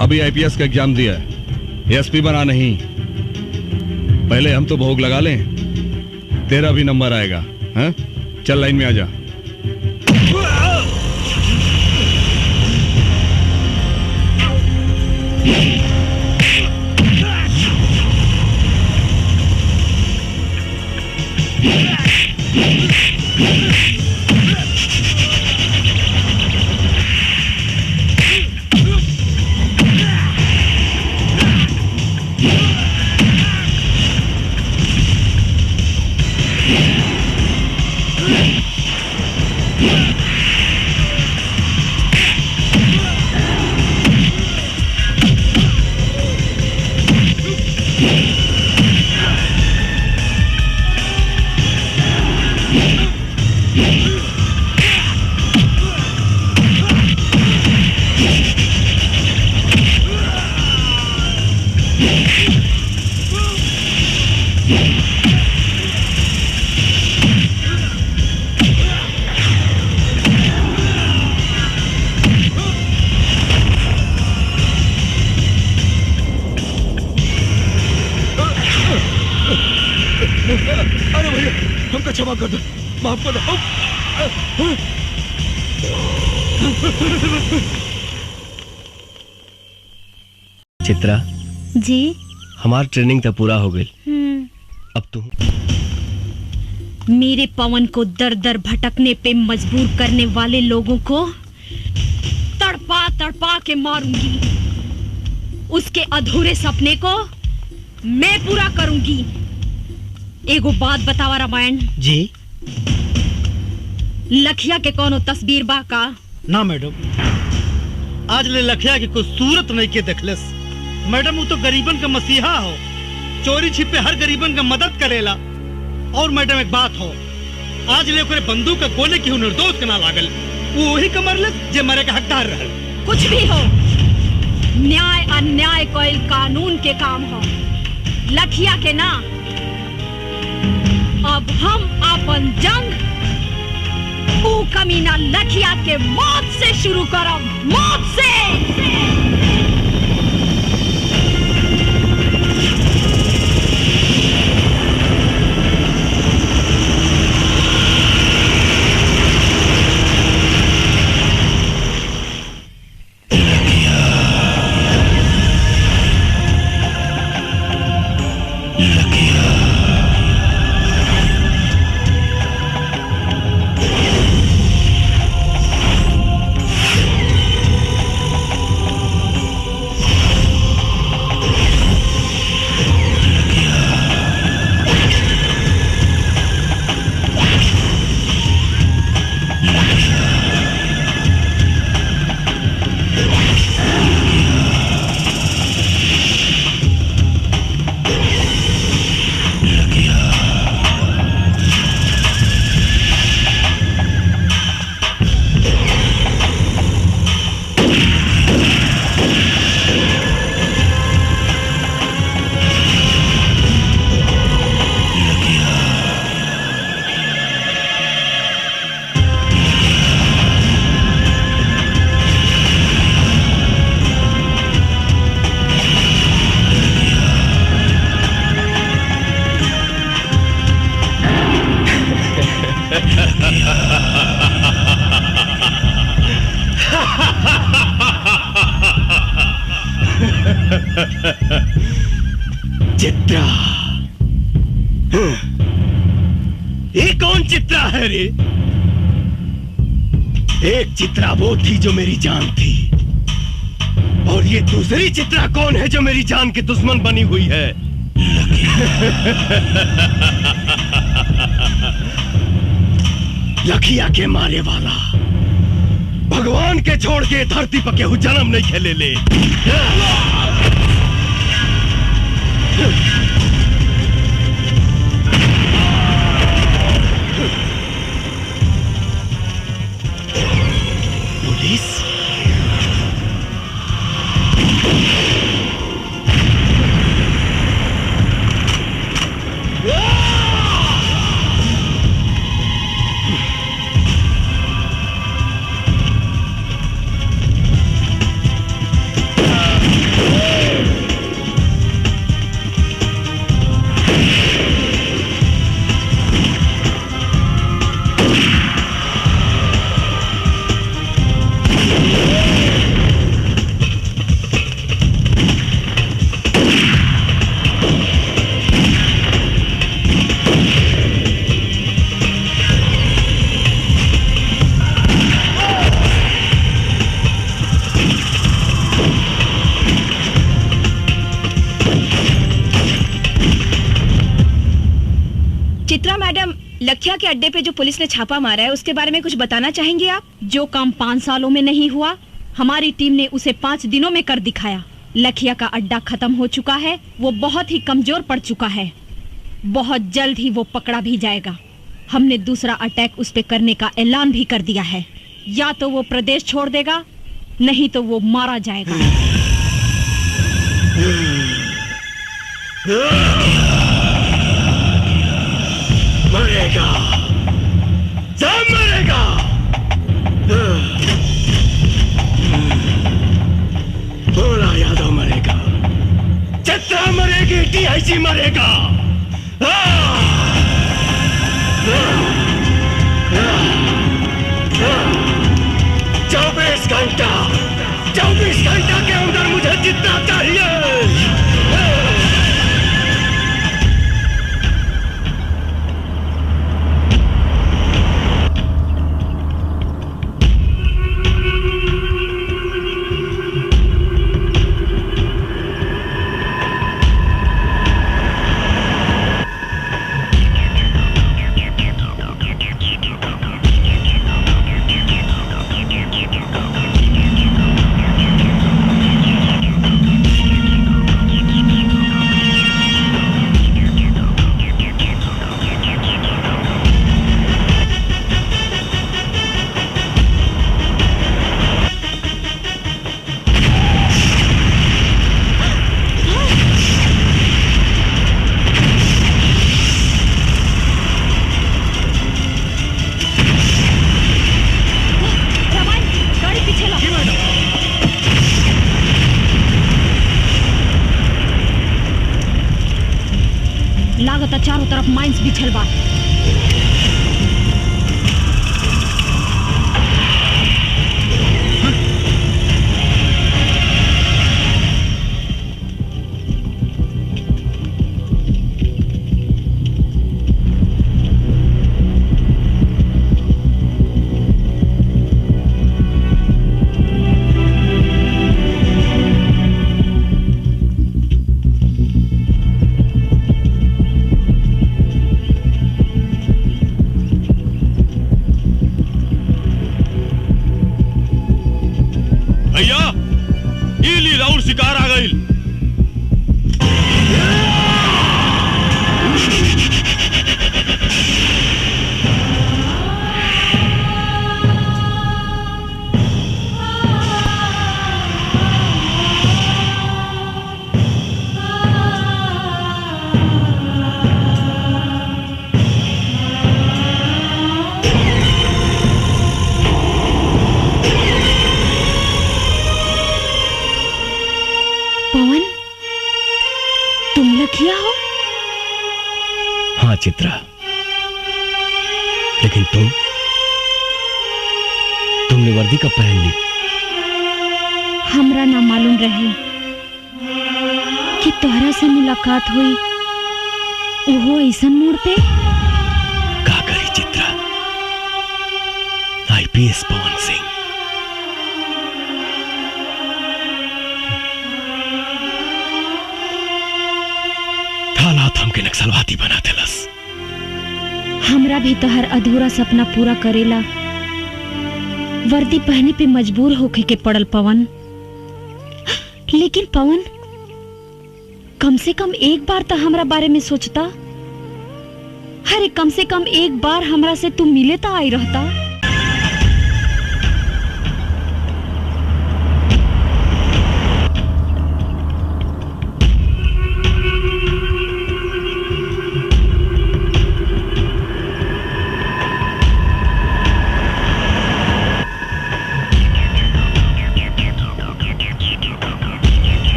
अभी आईपीएस का एग्जाम दिया है, एसपी बना नहीं। पहले हम तो भोग लगा लें, तेरा भी नंबर आएगा। हाँ? चल लाइन में आ जा। अरे भैया, हमको क्षमा कर दो, माफ कर दो। चित्रा जी, हमार ट्रेनिंग तो पूरा हो गई। अब तू मेरे पवन को दर दर भटकने पे मजबूर करने वाले लोगों को तड़पा तड़पा के मारूंगी। उसके अधूरे सपने को मैं पूरा करूंगी। एगो बात बतावा रामायण जी। लखिया के कोनो तस्वीर बा का? ना मैडम, आज ले लखिया की कुछ सूरत नहीं के देखलस। मैडम वो तो गरीबन का मसीहा हो, चोरी छिपे हर गरीबन का मदद करेला। और मैडम एक बात हो, आज ले ओकरे बंदूक का गोले की निर्दोष के ना लागल। वही के मरलस जे मरे के हकदार रहल। कुछ भी हो, न्याय अन्याय कोई कानून के काम हो, लखिया के ना। अब हम अपन जंग ऊ कमीना लखिया के मौत से शुरू करब, मौत से। चित्रा, ये कौन चित्रा है रे? एक चित्रा वो थी जो मेरी जान थी, और ये दूसरी चित्रा कौन है जो मेरी जान की दुश्मन बनी हुई है? लखिया के मारे वाला भगवान के छोड़ के धरती पर केहू जन्म नहीं खेले ले। पुलिस लखिया के अड्डे पे जो पुलिस ने छापा मारा है उसके बारे में कुछ बताना चाहेंगे आप? जो काम 5 सालों में नहीं हुआ, हमारी टीम ने उसे 5 दिनों में कर दिखाया। लखिया का अड्डा खत्म हो चुका है, वो बहुत ही कमजोर पड़ चुका है, बहुत जल्द ही वो पकड़ा भी जाएगा। हमने दूसरा अटैक उस पे करने का ऐलान भी कर दिया है। या तो वो प्रदेश छोड़ देगा, नहीं तो वो मारा जाएगा। मरेगा, सब मरेगा। भोला यादव मरेगा, चित्रा मरेगी, DIG मरेगा। 24 घंटा के अंदर मुझे चित्रा चाहिए। चारों तरफ माइंस बिछल बा। शिकार आ गई। चित्रा, लेकिन तुमने वर्दी कब पहन ली? हमरा ना मालूम रहे कि तोहरा से मुलाकात हुई वो ऐसन मोड़ पे। का करी चित्रा, आईपीएस पवन सिंह हालात हमके नक्सलवादी बना देलस। हमरा भी तो हर अधूरा सपना पूरा करेला वर्दी पहने पे मजबूर होके के पड़ल पवन। लेकिन पवन, कम से कम एक बार तो हमरा बारे में सोचता। अरे कम से कम एक बार हमरा से तू मिले तो आई रहता।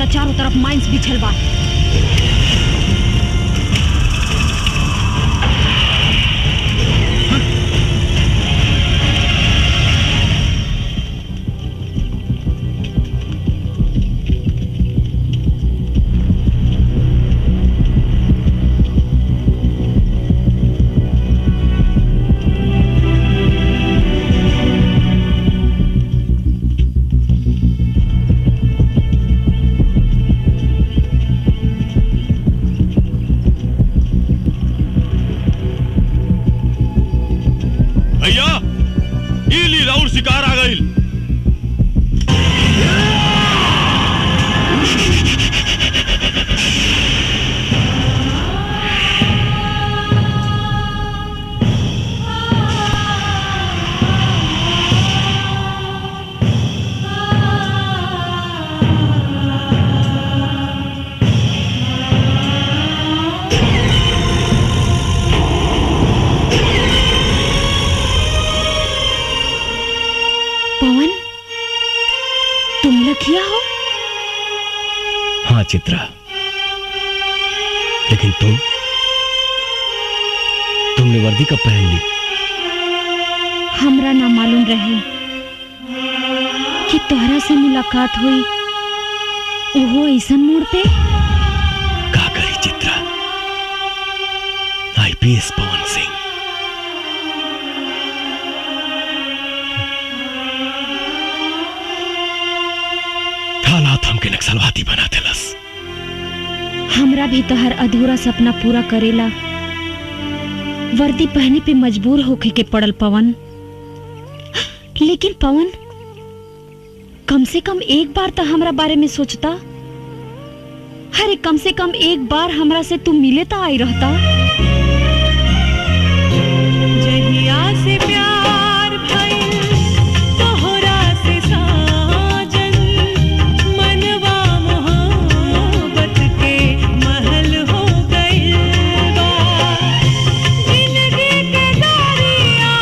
चारों तरफ माइंस बिछल बा। शिकार आ गई। चित्रा, लेकिन तुमने वर्दी कब पहन ली? हमरा ना मालूम रहे कि तोहरा से मुलाकात हुई वो ऐसन मोड़ पे। का करी चित्रा, आईपीएस पवन सिंह हालात हमके नक्सलवादी बना देलस। हमरा भी तो हर अधूरा सपना पूरा करेला वर्दी पहने पे मजबूर होके के पड़ल पवन। लेकिन पवन, कम से कम एक बार तो हमरा बारे में सोचता। अरे कम से कम एक बार हमरा से तू मिले तो आई रहता। जहिया से प्यार भइल तोहरा से साजन, मनवा मोहब्बत के महल हो गइल बा। जिंदगी के दरिया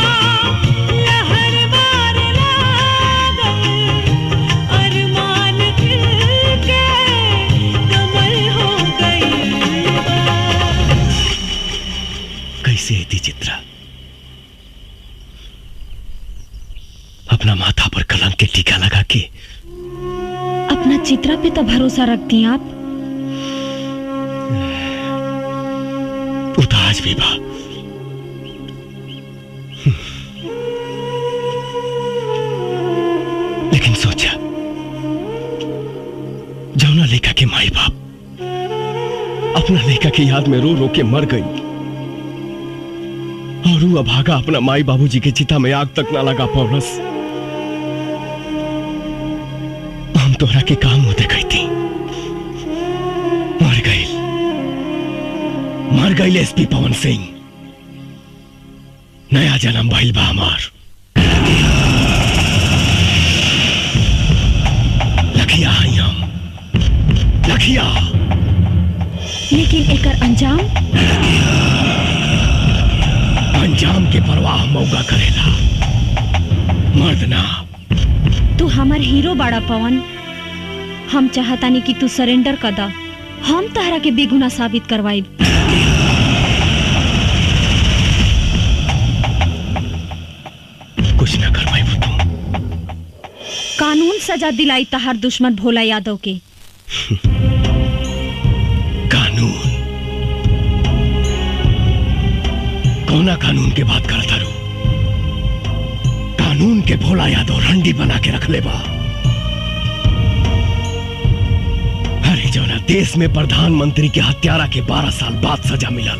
लहर मार लागल, अरमान खिल के कमल हो गइल बा। कैसे थी चित्रा? अपना माथा पर कलंक के टीका लगा के अपना चित्रा पे तो भरोसा रखती हैं आप। उदास भी बा। लेकिन सोचा, जौना लेखा के माई बाप अपना लेखा की याद में रो रो के मर गई, और वो अभागा अपना माई बाबूजी के चिता में आग तक ना लगा पौलस। हम तोहरा के काम होते गई थी, मर गई एसपी पवन सिंह। नया जन्म भइल बा हमार। लखिया हई हम, लखिया। लेकिन एकर अंजाम? अंजाम के परवाह मौका करेला, मर्द ना। तू हमार हीरो बाड़ा पवन। हम चाहतानी कि तू सरेंडर कर दा। हम तहरा के बेगुनाह साबित करवाइब। कुछ ना करवाई तू। कानून सजा दिलाई तहार दुश्मन भोला यादव के। कानून? कौना कानून के बात करता रू? कानून के भोला यादव रंडी बना के रख ले बा। अरे जौना देश में प्रधानमंत्री के हत्यारा के 12 साल बाद सजा मिलल,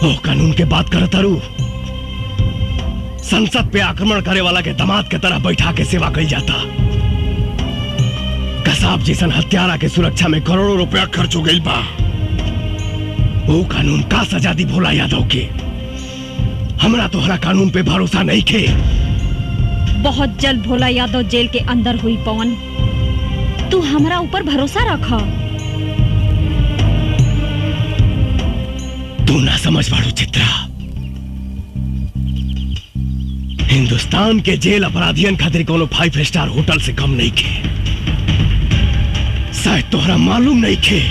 ओ कानून के बात करता रू? संसद पे आक्रमण करे वाला के दामाद के तरह बैठा के सेवा कई जाता। कसाब जैसन हत्यारा के सुरक्षा में करोड़ों रुपया खर्च हो गई बा। वो कानून का सजा दी भोला यादव के? हमरा तोहरा कानून पे भरोसा नहीं खे। बहुत जल्द भोला यादव जेल के अंदर हुई पवन। तू हमरा ऊपर भरोसा रखा। तू ना समझ पाड़ू चित्रा। हिंदुस्तान के जेल अपराधियन खातिर कोनो 5 स्टार होटल से कम नहीं खे। शायद तोहरा मालूम नहीं खे,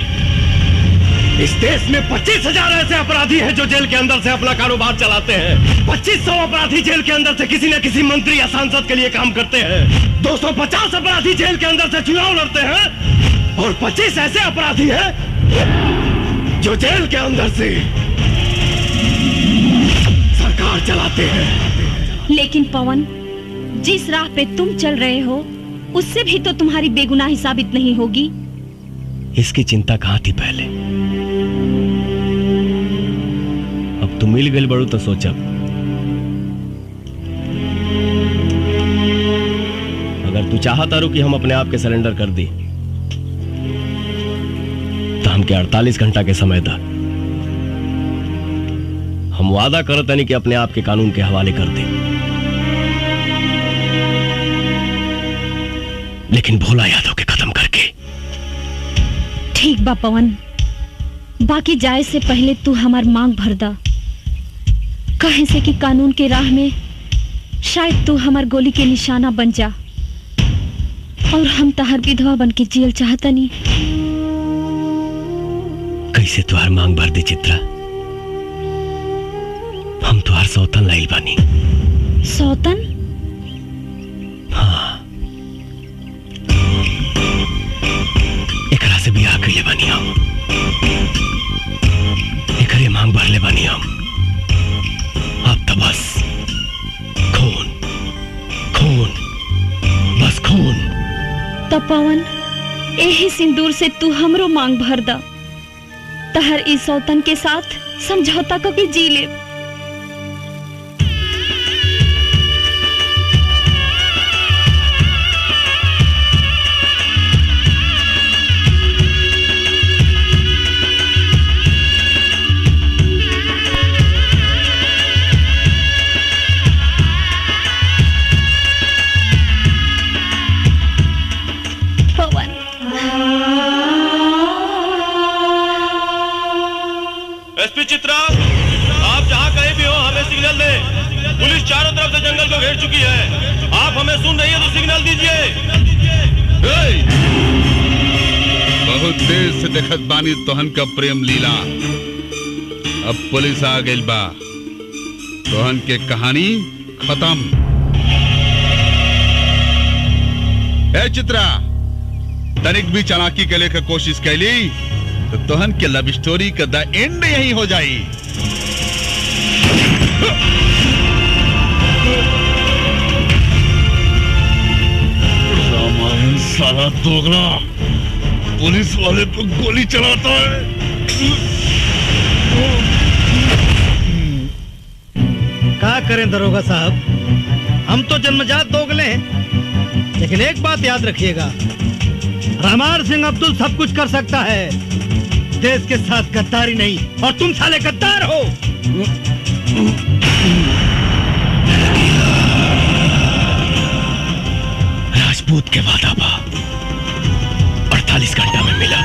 इस देश में 25,000 ऐसे अपराधी हैं जो जेल के अंदर से अपना कारोबार चलाते हैं। 2500 अपराधी जेल के अंदर से किसी न किसी मंत्री या सांसद के लिए काम करते हैं। 250 अपराधी जेल के अंदर से चुनाव लड़ते हैं, और 25 ऐसे अपराधी हैं जो जेल के अंदर से सरकार चलाते हैं। लेकिन पवन, जिस राह पे तुम चल रहे हो उससे भी तो तुम्हारी बेगुनाही साबित नहीं होगी। इसकी चिंता कहां थी पहले? अब तू मिल गई बड़ू तो सोचब। अगर तू चाहता रू कि हम अपने आप के सरेंडर कर दी, तो हमके 48 घंटा के समय दा। हम वादा करते नहीं कि अपने आप के कानून के हवाले कर दे। लेकिन भोला यादव के खत्म करके। ठीक बा पवन, बाकी जाए से पहले तू हमार मांग भर दा। कहे से कि कानून के राह में शायद तू हमार गोली के निशाना बन जा, और हम तहार विधवा बन के जियल चाहता नहीं। कैसे तुहार मांग भर दे चित्रा? हम तुहार सौतन लाइल बानी। सौतन? हाँ, एकरा से बियाह कइले बानी हम। एकरे मांग भरले बानी हम। अब तो बस खून, खून, बस खून। तो पवन, यही सिंदूर से तू हमरो मांग भर दा। तहर इस सौतन के साथ समझौता करके जी ले। एसपी चित्रा, आप जहाँ कहीं भी हो हमें सिग्नल दें। पुलिस चारों तरफ से जंगल को घेर चुकी है। आप हमें सुन रही हैं तो सिग्नल दीजिए। बहुत देर से देखत बानी तोहन का प्रेम लीला। अब पुलिस आ गई बा, तोहन के कहानी खत्म। ए चित्रा, तनिक भी चालाकी के लेकर कोशिश कैली तो तोहन के लव स्टोरी का द एंड यही हो जाई। रामायण साला दोगला पुलिस वाले पर गोली चलाता है। क्या करें दरोगा साहब, हम तो जन्मजात दोगले हैं, लेकिन एक बात याद रखिएगा, रमार सिंह अब्दुल सब कुछ कर सकता है, देश के साथ गद्दारी नहीं। और तुम साले गद्दार हो। राजपूत के वादा बा 48 घंटा में मिला।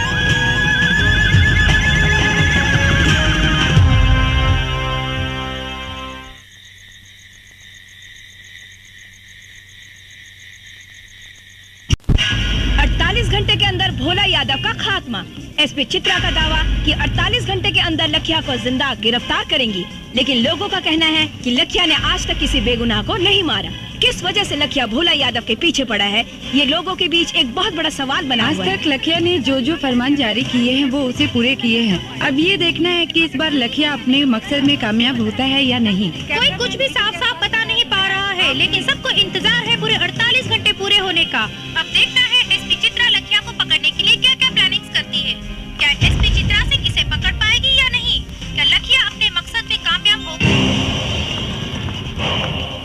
घंटे के अंदर भोला यादव का खात्मा। एसपी चित्रा का दावा कि 48 घंटे के अंदर लखिया को जिंदा गिरफ्तार करेंगी, लेकिन लोगों का कहना है कि लखिया ने आज तक किसी बेगुनाह को नहीं मारा। किस वजह से लखिया भोला यादव के पीछे पड़ा है, ये लोगों के बीच एक बहुत बड़ा सवाल बना हुआ है। आज तक लखिया ने जो फरमान जारी किए हैं वो उसे पूरे किए हैं। अब ये देखना है कि इस बार लखिया अपने मकसद में कामयाब होता है या नहीं। कोई कुछ भी साफ साफ बता नहीं पा रहा है, लेकिन सबको इंतजार है पूरे 48 घंटे पूरे होने का। अब देखना है एसपी चित्रा लखिया को पकड़ने के लिए क्या क्या प्लानिंग्स करती है। क्या एसपी चित्रा से किसे पकड़ पाएगी या नहीं? क्या लखिया अपने मकसद में कामयाब होगी?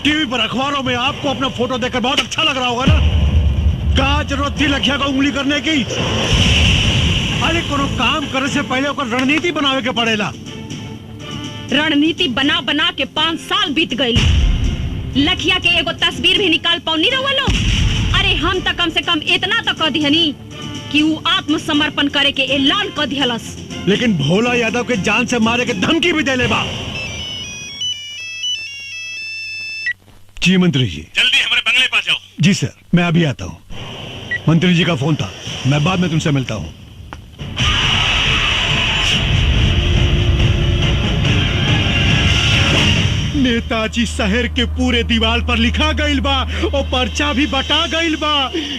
टीवी पर अखबारों में आपको अपना फोटो देखकर बहुत अच्छा लग रहा होगा ना। क्या जरूरत थी लखिया को उंगली करने की? अरे कोनो काम करने से पहले ओकर रणनीति बनावे के पड़ेला। रणनीति बना बना के 5 साल बीत गई। लखिया के एगो तस्वीर भी निकाल पाऊनी रहुआ लोग। अरे हम तो कम से कम इतना तो कह दिहनी कि वो आत्मसमर्पण करे के ऐलान कर दिहलस। लेकिन भोला यादव के जान से मारे के धमकी भी दे ले बा। जी मंत्री जी, जल्दी हमारे बंगले पास जाओ। जी सर, मैं अभी आता हूँ। मंत्री जी का फोन था, मैं बाद में तुमसे मिलता हूँ। नेताजी शहर के पूरे दीवार पर लिखा गईल बा और पर्चा भी बटा गईल बा।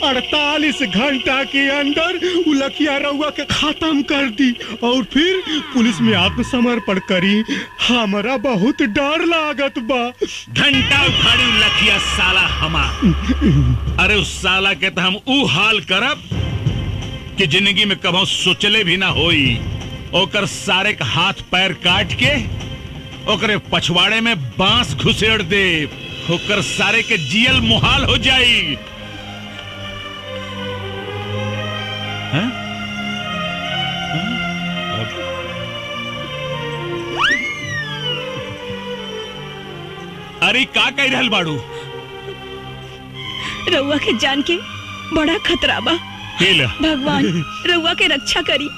48 घंटा के अंदर लखिया रउआ के खत्म कर दी और फिर पुलिस में आत्मसमर्पण करी। हमारा बहुत डर लागत बा। घंटा उखाड़ी लखिया साला हमार। अरे उस साला के तो हम ऊ हाल करब कि जिंदगी में कभी सोचले भी ना होई। ओकर सारे का हाथ पैर काट के ओकरे पछवाड़े में बांस घुसेड़ दे। ओकर सारे के जियल मुहाल हो जाई। अरे का कह रहल बाड़ू? रउआ के जान के बड़ा खतरा बा। भगवान रउआ के रक्षा करी।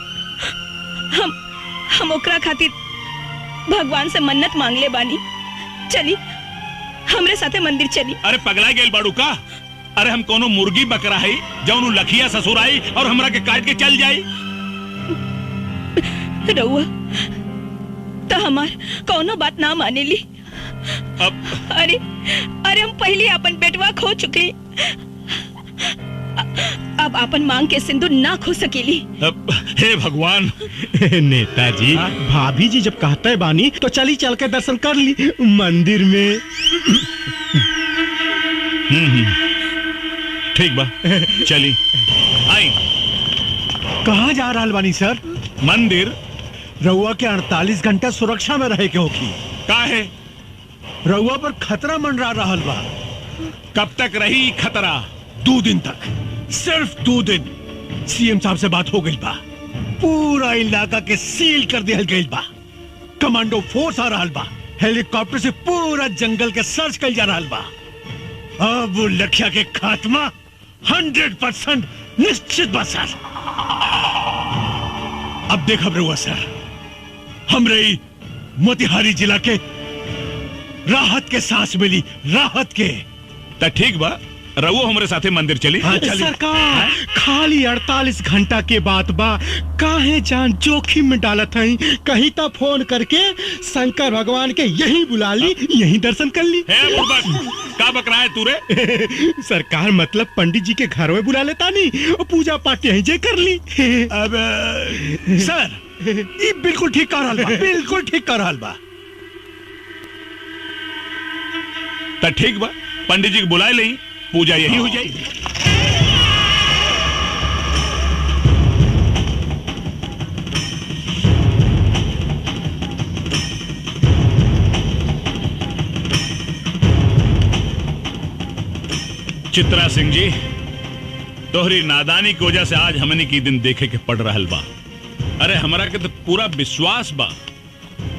हम ओकरा खातिर भगवान से मन्नत मांग ले बानी। चली हमरे साथे मंदिर चली। अरे पगला गेल बाड़ू का? अरे हम कोनो मुर्गी बकरा है जौन लखिया ससुर आई और हमरा के काट के चल जाई। रउआ तो हमार कोनो बात ना माने ली। अरे हम पहले अपन बेटवा खो चुके, अब अपन मांग के सिंदूर ना खो सकेली। हे भगवान। नेताजी, भाभी जी जब कहते बानी तो चली चल के दर्शन कर ली मंदिर में। ठीक बा, चली आई। कहाँ जा रहा बानी सर? मंदिर। रउआ के 48 घंटा सुरक्षा में रहे के होगी। का है? रउआ पर खतरा मंडरा रहल बा। कब तक रही खतरा? 2 दिन तक, सिर्फ 2 दिन। सीएम साहब से बात हो गई बा, पूरा इलाका के सील कर दिया गई बा। कमांडो फोर्स आ रहा बा, हेलीकॉप्टर से पूरा जंगल के सर्च कर जा रहा बा। अब वो लखिया के खात्मा 100% निश्चित बा सर। अब देखब रहुआ सर, हमरे मोतिहारी जिला के राहत के सांस मिली, राहत के। तो ठीक बा, रवो हमारे साथे मंदिर चली। हाँ, चली। सरकार खाली 48 घंटा के बाद बा, काहे जान जोखिम में डालत हई। कहीं तो फोन करके शंकर भगवान के यहीं बुला ली, यहीं दर्शन कर ली। का बक रहा है तू रे? सरकार मतलब पंडित जी के घर में बुला लेता नहीं, पूजा पाठ यहीं जे कर ली। अब सर ये बिल्कुल ठीक कर रहल बा, बिल्कुल ठीक कर रहल बा। तो ठीक बा, पंडित जी को बुलाए ले, पूजा यही हो जाएगी। चित्रा सिंह जी, तोहरी नादानी की वजह से आज हमने की दिन देखे के पड़ रहल बा। अरे हमारा के तो पूरा विश्वास बा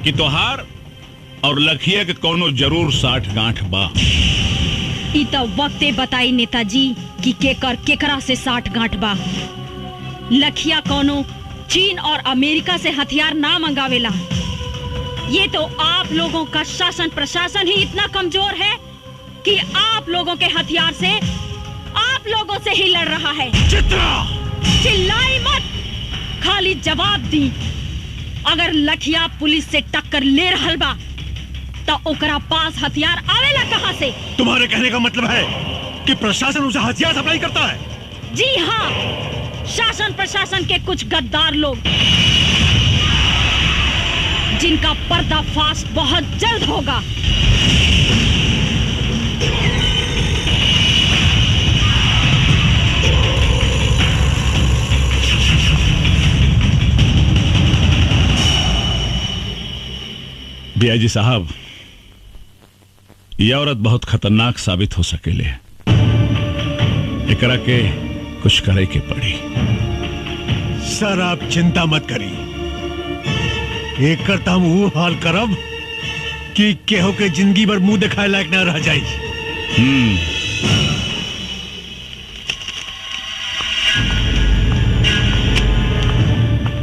कि तोहार और लखिया के कोनो जरूर साठ गांठ बा। ई तो वक्ते बताई नेताजी कि केकर केकरा से साठ गांठ बा। लखिया कोनो चीन और अमेरिका से हथियार ना मंगावेला। ये तो आप लोगों का शासन प्रशासन ही इतना कमजोर है कि आप लोगों के हथियार से आप लोगों से ही लड़ रहा है। चिल्लाई मत, खाली जवाब दी। अगर लखिया पुलिस से टक्कर ले रहल बा तो ओकरा पास हथियार आवेला कहां से? तुम्हारे कहने का मतलब है कि प्रशासन उसे हथियार सप्लाई करता है? जी हाँ, शासन प्रशासन के कुछ गद्दार लोग जिनका पर्दाफाश बहुत जल्द होगा। बियाजी साहब, यह औरत बहुत खतरनाक साबित हो सकेले। एकरा के कुछ करे के पड़ी। सर आप चिंता मत करिए, एक करता हम वो हाल करब कि केहो के जिंदगी भर मुंह दिखाए लायक न रह जाई।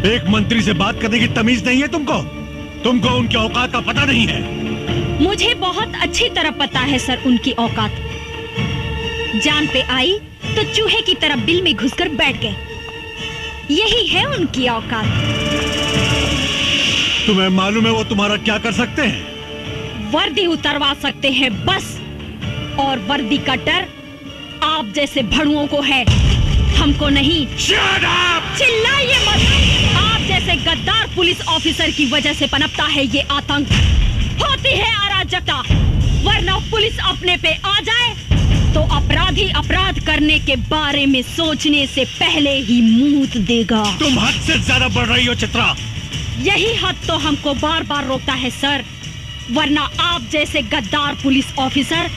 एक मंत्री से बात करने की तमीज नहीं है तुमको? तुमको उनके औकात का पता नहीं है? मुझे बहुत अच्छी तरह पता है सर उनकी औकात। जान पे आई तो चूहे की तरह बिल में घुसकर बैठ गए। यही है उनकी औकात। तुम्हें मालूम है वो तुम्हारा क्या कर सकते हैं? वर्दी उतरवा सकते हैं बस, और वर्दी का डर आप जैसे भड़ुओं को है, हमको नहीं। चिल्लाइए मत। आप जैसे गद्दार पुलिस ऑफिसर की वजह से पनपता है ये आतंक, होती है अराजकता। वरना पुलिस अपने पे आ जाए तो अपराधी अपराध करने के बारे में सोचने से पहले ही मुंह देगा। तुम हद से ज्यादा बढ़ रही हो चित्रा। यही हद तो हमको बार बार रोकता है सर, वरना आप जैसे गद्दार पुलिस ऑफिसर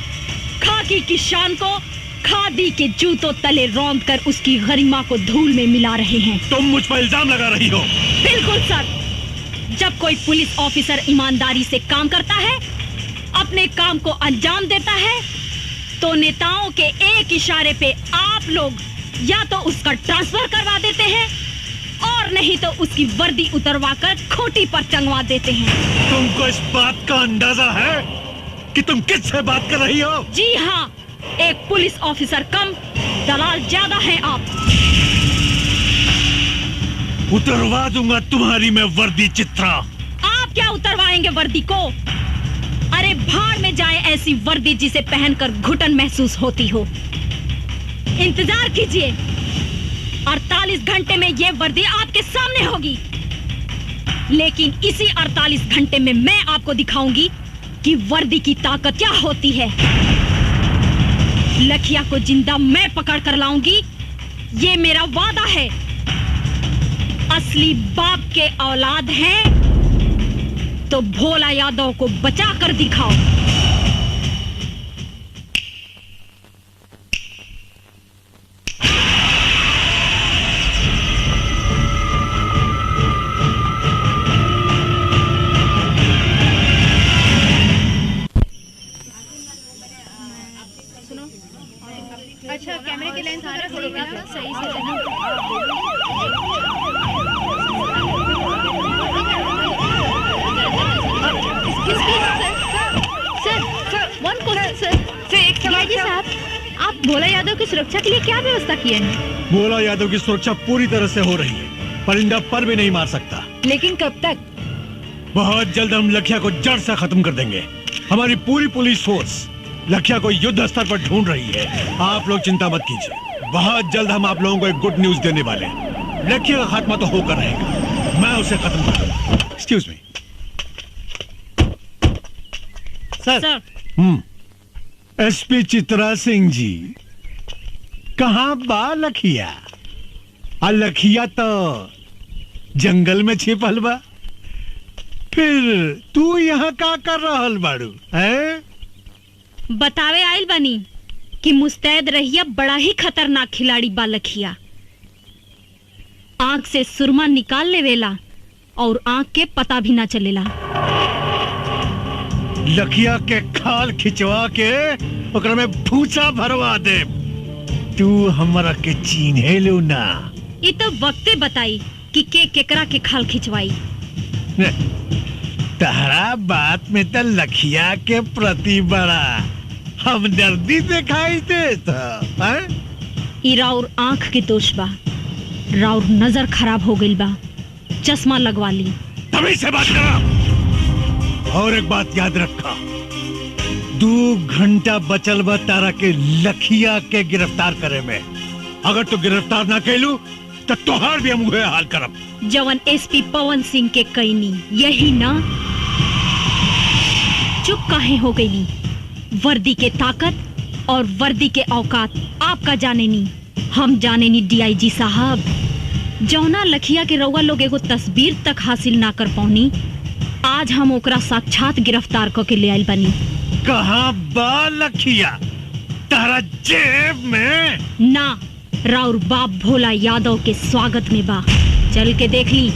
खाकी की शान को खादी के जूतों तले रौंद कर उसकी गरिमा को धूल में मिला रहे हैं। तुम मुझ पर इल्जाम लगा रही हो। बिल्कुल सर। जब कोई पुलिस ऑफिसर ईमानदारी से काम करता है, अपने काम को अंजाम देता है, तो नेताओं के एक इशारे पे आप लोग या तो उसका ट्रांसफर करवा देते हैं और नहीं तो उसकी वर्दी उतरवा कर खोटी पर टंगवा देते हैं। तुमको इस बात का अंदाजा है कि तुम किससे बात कर रही हो? जी हाँ, एक पुलिस ऑफिसर कम, दलाल ज्यादा हैं आप। उतरवा दूंगा तुम्हारी मैं वर्दी चित्रा। आप क्या उतरवाएंगे वर्दी को? अरे भाड़ में जाए ऐसी वर्दी जिसे पहनकर घुटन महसूस होती हो। इंतजार कीजिए, 48 घंटे में ये वर्दी आपके सामने होगी। लेकिन इसी 48 घंटे में मैं आपको दिखाऊंगी कि वर्दी की ताकत क्या होती है। लखिया को जिंदा मैं पकड़ कर लाऊंगी, ये मेरा वादा है। असली बाप के औलाद हैं तो भोला यादव को बचा कर दिखाओ। अच्छा कैमरे की लेंस सही से भोला यादव की सुरक्षा के लिए क्या व्यवस्था किए हैं? भोला यादव की सुरक्षा पूरी तरह से हो रही है। परिंदा पर भी नहीं मार सकता। लेकिन कब तक? बहुत जल्द हम लखिया को जड़ से खत्म कर देंगे। हमारी पूरी पुलिस फोर्स लखिया को युद्ध स्तर पर ढूंढ रही है। आप लोग चिंता मत कीजिए, बहुत जल्द हम आप लोगों को एक गुड न्यूज देने वाले हैं। लखिया का खात्मा तो होकर रहेगा, मैं उसे खत्म कर दूंगा। एक्सक्यूज मी सर। एसपी चित्रा सिंह जी, कहाँ बा लखिया? लखिया तो जंगल में छिपल बा। फिर तू यहाँ का कर रहल बाड़ू है? बतावे आइल बनी कि मुस्तैद रहिया बड़ा ही खतरनाक खिलाड़ी बा लखिया। आंख से सुरमा निकाल लेवेला और आंख के पता भी ना चलेला। लखिया के खाल खिंचवा के ओकरा में भूसा भरवा दे। तू हमरा के चीन्हे लो ना। ये तो वक्ते बताई कि केकरा के खाल खिंचवाई। तहरा बात में तो लखिया के प्रति बड़ा हमदर्दी दिखाई देता। ई राउर आंख के दोष बा, राउर नजर खराब हो गई बा, चश्मा लगवा ली। तभी से बात करा। और एक बात याद रखा, 2 घंटा बचल बा तारा के लखिया के गिरफ्तार करे में। अगर तू गिरफ्तार ना कैलू तो तोहार भी हम उहे हाल करब। जवन एसपी पवन सिंह के कैनी यही ना? चुप काहे हो गई नी? वर्दी के ताकत और वर्दी के औकात आपका जाने नी, हम जाने नी। डीआईजी साहब, जौना लखिया के रउआ लोग एगो तस्वीर तक हासिल ना कर पौनी, आज हम ओकरा साक्षात गिरफ्तार करके ले आइल बनी। कहाँ बा लखिया? तारा जेब में ना, राउर बाप भोला यादव के स्वागत में बा। चल के देख ली।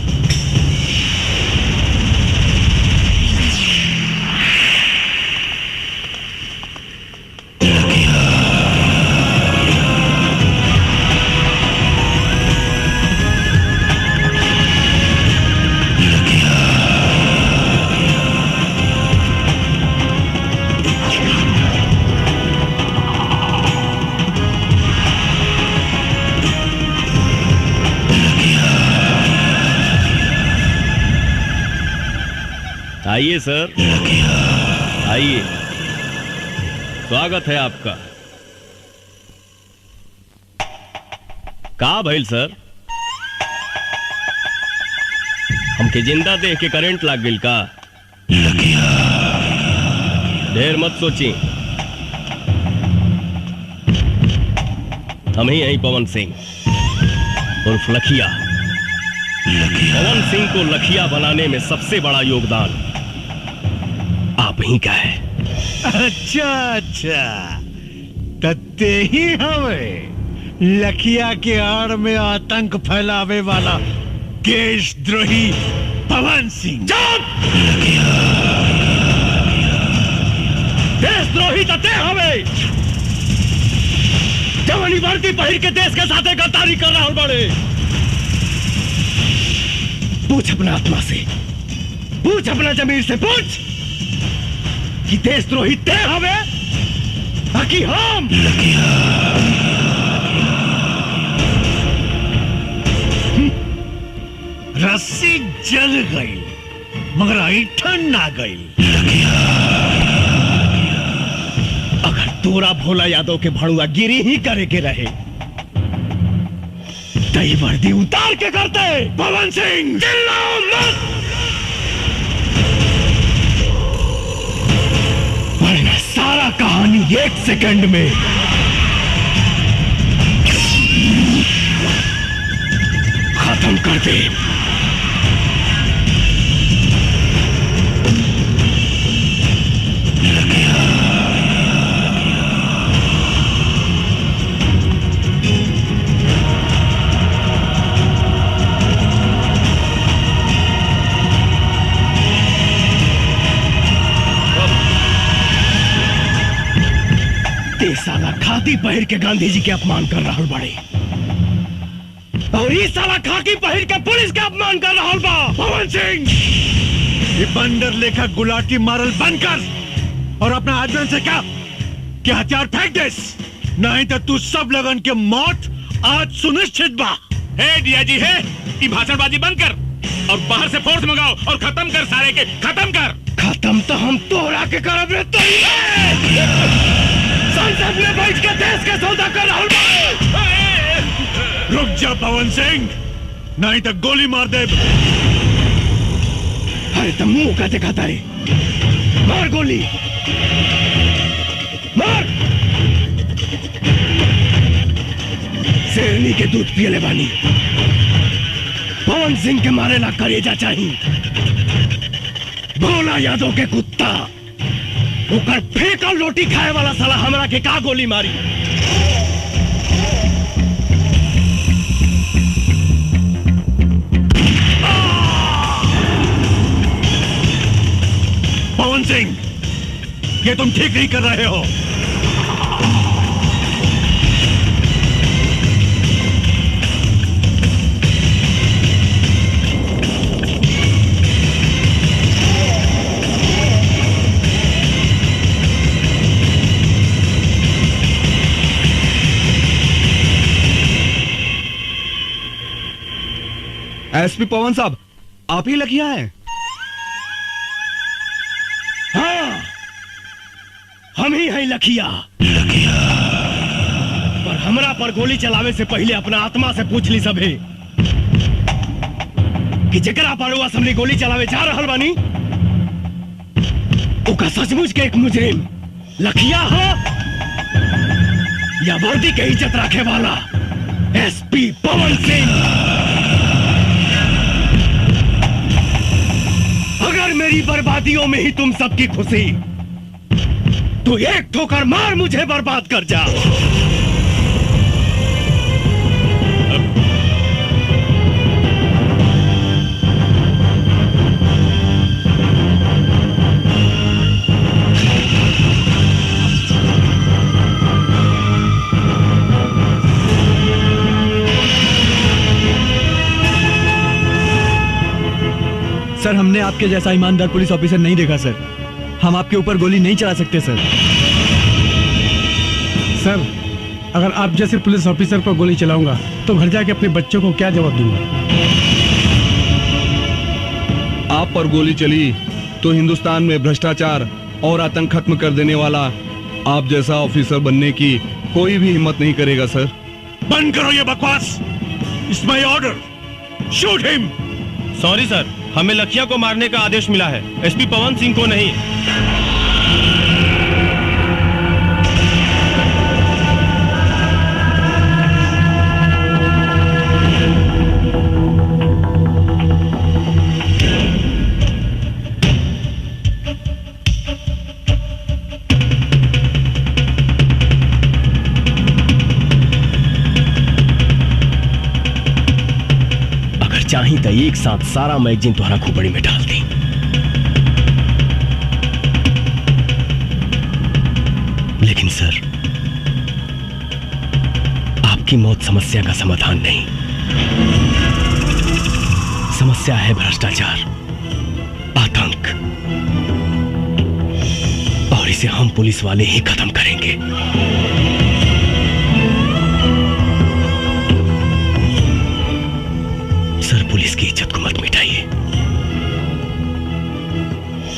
आइए सर, आइए, स्वागत है आपका। का भइल सर? हमके जिंदा देख के करंट लाग गइल का? देर मत सोची, हम ही यही पवन सिंह उर्फ लखिया। पवन सिंह को लखिया बनाने में सबसे बड़ा योगदान आप ही का है। अच्छा अच्छा, तत्ते ही हमें लखिया के आड़ में आतंक फैलावे वाला देशद्रोही पवन सिंह। देशद्रोही तते हमें जवानी वर्दी पहिर के देश के साथ गद्दारी कर रहा बड़े। पूछ अपना आत्मा से, पूछ अपना जमीर से, पूछ कि देशद्रोही ते हवे बाकी हम। रस्सी जल गई मगर ऐठन ना गई। अगर तोरा भोला यादव के भड़ुआ गिरी ही करे के रहे तई वर्दी उतार के करते। पवन सिंह चिल्लाओ मत, वरना सारा कहानी 1 सेकंड में खत्म कर दे। साला खाकी पहिर के गांधी जी के अपमान कर रहा बड़े, और ये साला खाकी पहिर के पुलिस के अपमान कर रहा बा। पवन सिंह, ये बंदर लेखा गुलाटी मारल बंद कर और अपना आदमी से कहा कि हथियार फेंक दे। नहीं तो तू सब लगन के मौत आज सुनिश्चित बा। हे डीआईजी है, ये भाषणबाजी बंद कर और बाहर से फोर्स मंगाओ और खत्म कर सारे के, खत्म कर। खत्म तो हम तोड़ा के करब रे तोरी। संसद में बैठ के देश के सौदा कर रहल बा। रुक जा पवन सिंह, नहीं तो गोली मार दे। अरे तो मुंह का दिखाता रे, मार गोली, मार। शेरनी के दूध पियले बानी, पवन सिंह के मारेला करेजा चाहिए। भोला यादव के कुत्ता, ओकर फेंकल रोटी खाए वाला साला हमरा के का गोली मारी। पवन सिंह, ये तुम ठीक नहीं कर रहे हो। एसपी पवन साहब, आप ही लखिया हैं? हाँ, हम ही हैं लखिया। पर हमरा पर गोली चलावे से पहले अपना आत्मा से पूछ ली सभे कि जकरा पर हुआ हमने गोली चलावे जा रहल बानी, ओका सचमुच के एक मुजरिम लखिया हो या वर्दी के इज्जत रखे वाला एसपी पवन सिंह। अगर मेरी बर्बादियों में ही तुम सबकी खुशी, तो एक ठोकर मार मुझे बर्बाद कर जा। सर, हमने आपके जैसा ईमानदार पुलिस ऑफिसर नहीं देखा सर। हम आपके ऊपर गोली नहीं चला सकते सर। सर, अगर आप जैसे पुलिस ऑफिसर पर गोली चलाऊंगा तो घर जाके अपने बच्चों को क्या जवाब दूंगा? आप पर गोली चली तो हिंदुस्तान में भ्रष्टाचार और आतंक खत्म कर देने वाला आप जैसा ऑफिसर बनने की कोई भी हिम्मत नहीं करेगा सर। बंद करो ये बकवास। It's my order, shoot him. Sorry sir, हमें लखिया को मारने का आदेश मिला है, एसपी पवन सिंह को नहीं। चाही तो एक साथ सारा मैगजीन तुम्हारा खोपड़ी में डाल दी। लेकिन सर, आपकी मौत समस्या का समाधान नहीं, समस्या है भ्रष्टाचार, आतंक, और इसे हम पुलिस वाले ही खत्म करेंगे। सर, पुलिस की इज्जत को मत मिटाइए,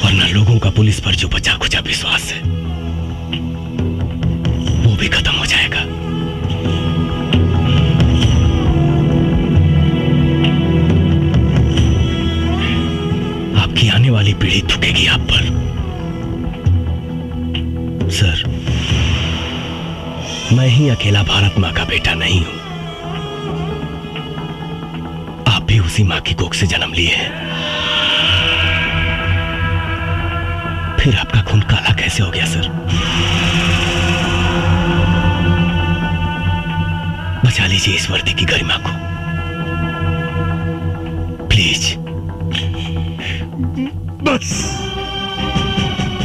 वरना लोगों का पुलिस पर जो बचा खुचा विश्वास है वो भी खत्म हो जाएगा। आपकी आने वाली पीढ़ी थूकेगी आप पर। सर, मैं ही अकेला भारत मां का बेटा नहीं हूं, भी उसी मां की कोख से जन्म लिए हैं। फिर आपका खून काला कैसे हो गया सर? बचा लीजिए इस वर्दी की गरिमा को प्लीज। बस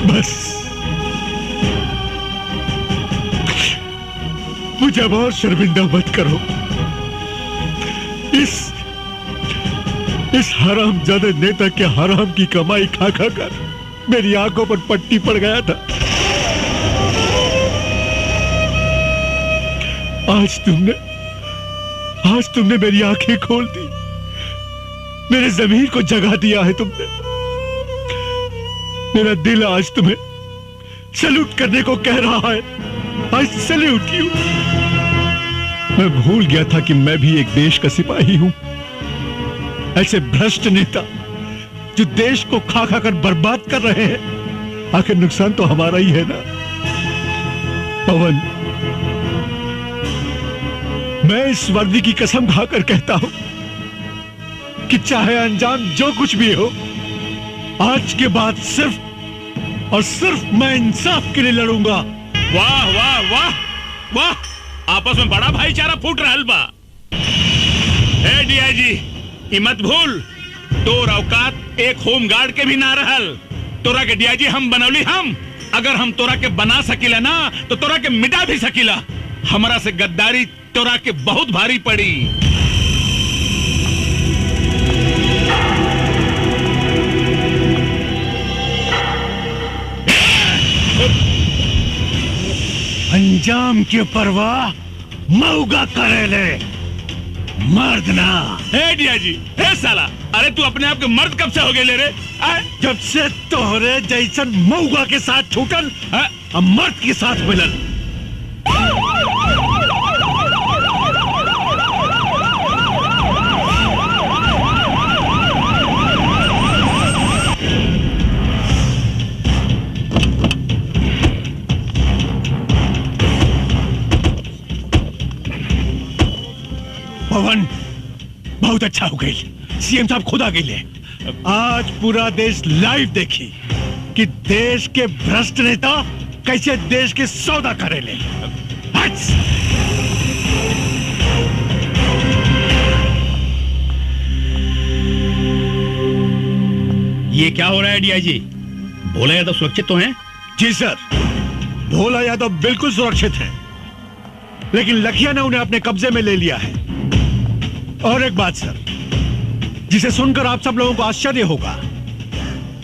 बस, मुझे और शर्मिंदा मत करो। इस हरामजादे नेता के हराम की कमाई खा खा कर मेरी आंखों पर पट्टी पड़ गया था। आज तुमने मेरी आंखें खोल दी, मेरे जमीर को जगा दिया है तुमने। मेरा दिल आज तुम्हें सैल्यूट करने को कह रहा है। आई सैल्यूट यू। मैं भूल गया था कि मैं भी एक देश का सिपाही हूं। ऐसे भ्रष्ट नेता जो देश को खा खा कर बर्बाद कर रहे हैं, आखिर नुकसान तो हमारा ही है ना। पवन, मैं इस वर्दी की कसम खाकर कहता हूं कि चाहे अंजाम जो कुछ भी हो, आज के बाद सिर्फ और सिर्फ मैं इंसाफ के लिए लड़ूंगा। वाह वाह वाह वाह, आपस में बड़ा भाईचारा फूट रहल बा। ए डीआईजी, ई मत भूल, तोर औकात एक होमगार्ड के भी ना रहल। तोरा के डीआईजी हम बनौली हम। अगर हम तोरा के बना सकीला ना तो तोरा के मिटा भी सकीला। हमारा से गद्दारी तोरा के बहुत भारी पड़ी। अंजाम की परवाह मऊगा करेले, मर्द ना। ए डीआईजी, ए साला, अरे तू अपने आप के मर्द कब से हो गए ले रे? जब से तोहरे जैसन मऊगा के साथ छूटल, अब मर्द के साथ मिलल। पवन, बहुत अच्छा हो गई। सीएम साहब खुद आ गए। आज पूरा देश लाइव देखी कि देश के भ्रष्ट नेता कैसे देश के सौदा करेले। ये क्या हो रहा है डीआईजी? भोला यादव सुरक्षित तो हैं? जी सर, भोला यादव बिल्कुल सुरक्षित है, लेकिन लखिया ने उन्हें अपने कब्जे में ले लिया है। और एक बात सर, जिसे सुनकर आप सब लोगों को आश्चर्य होगा,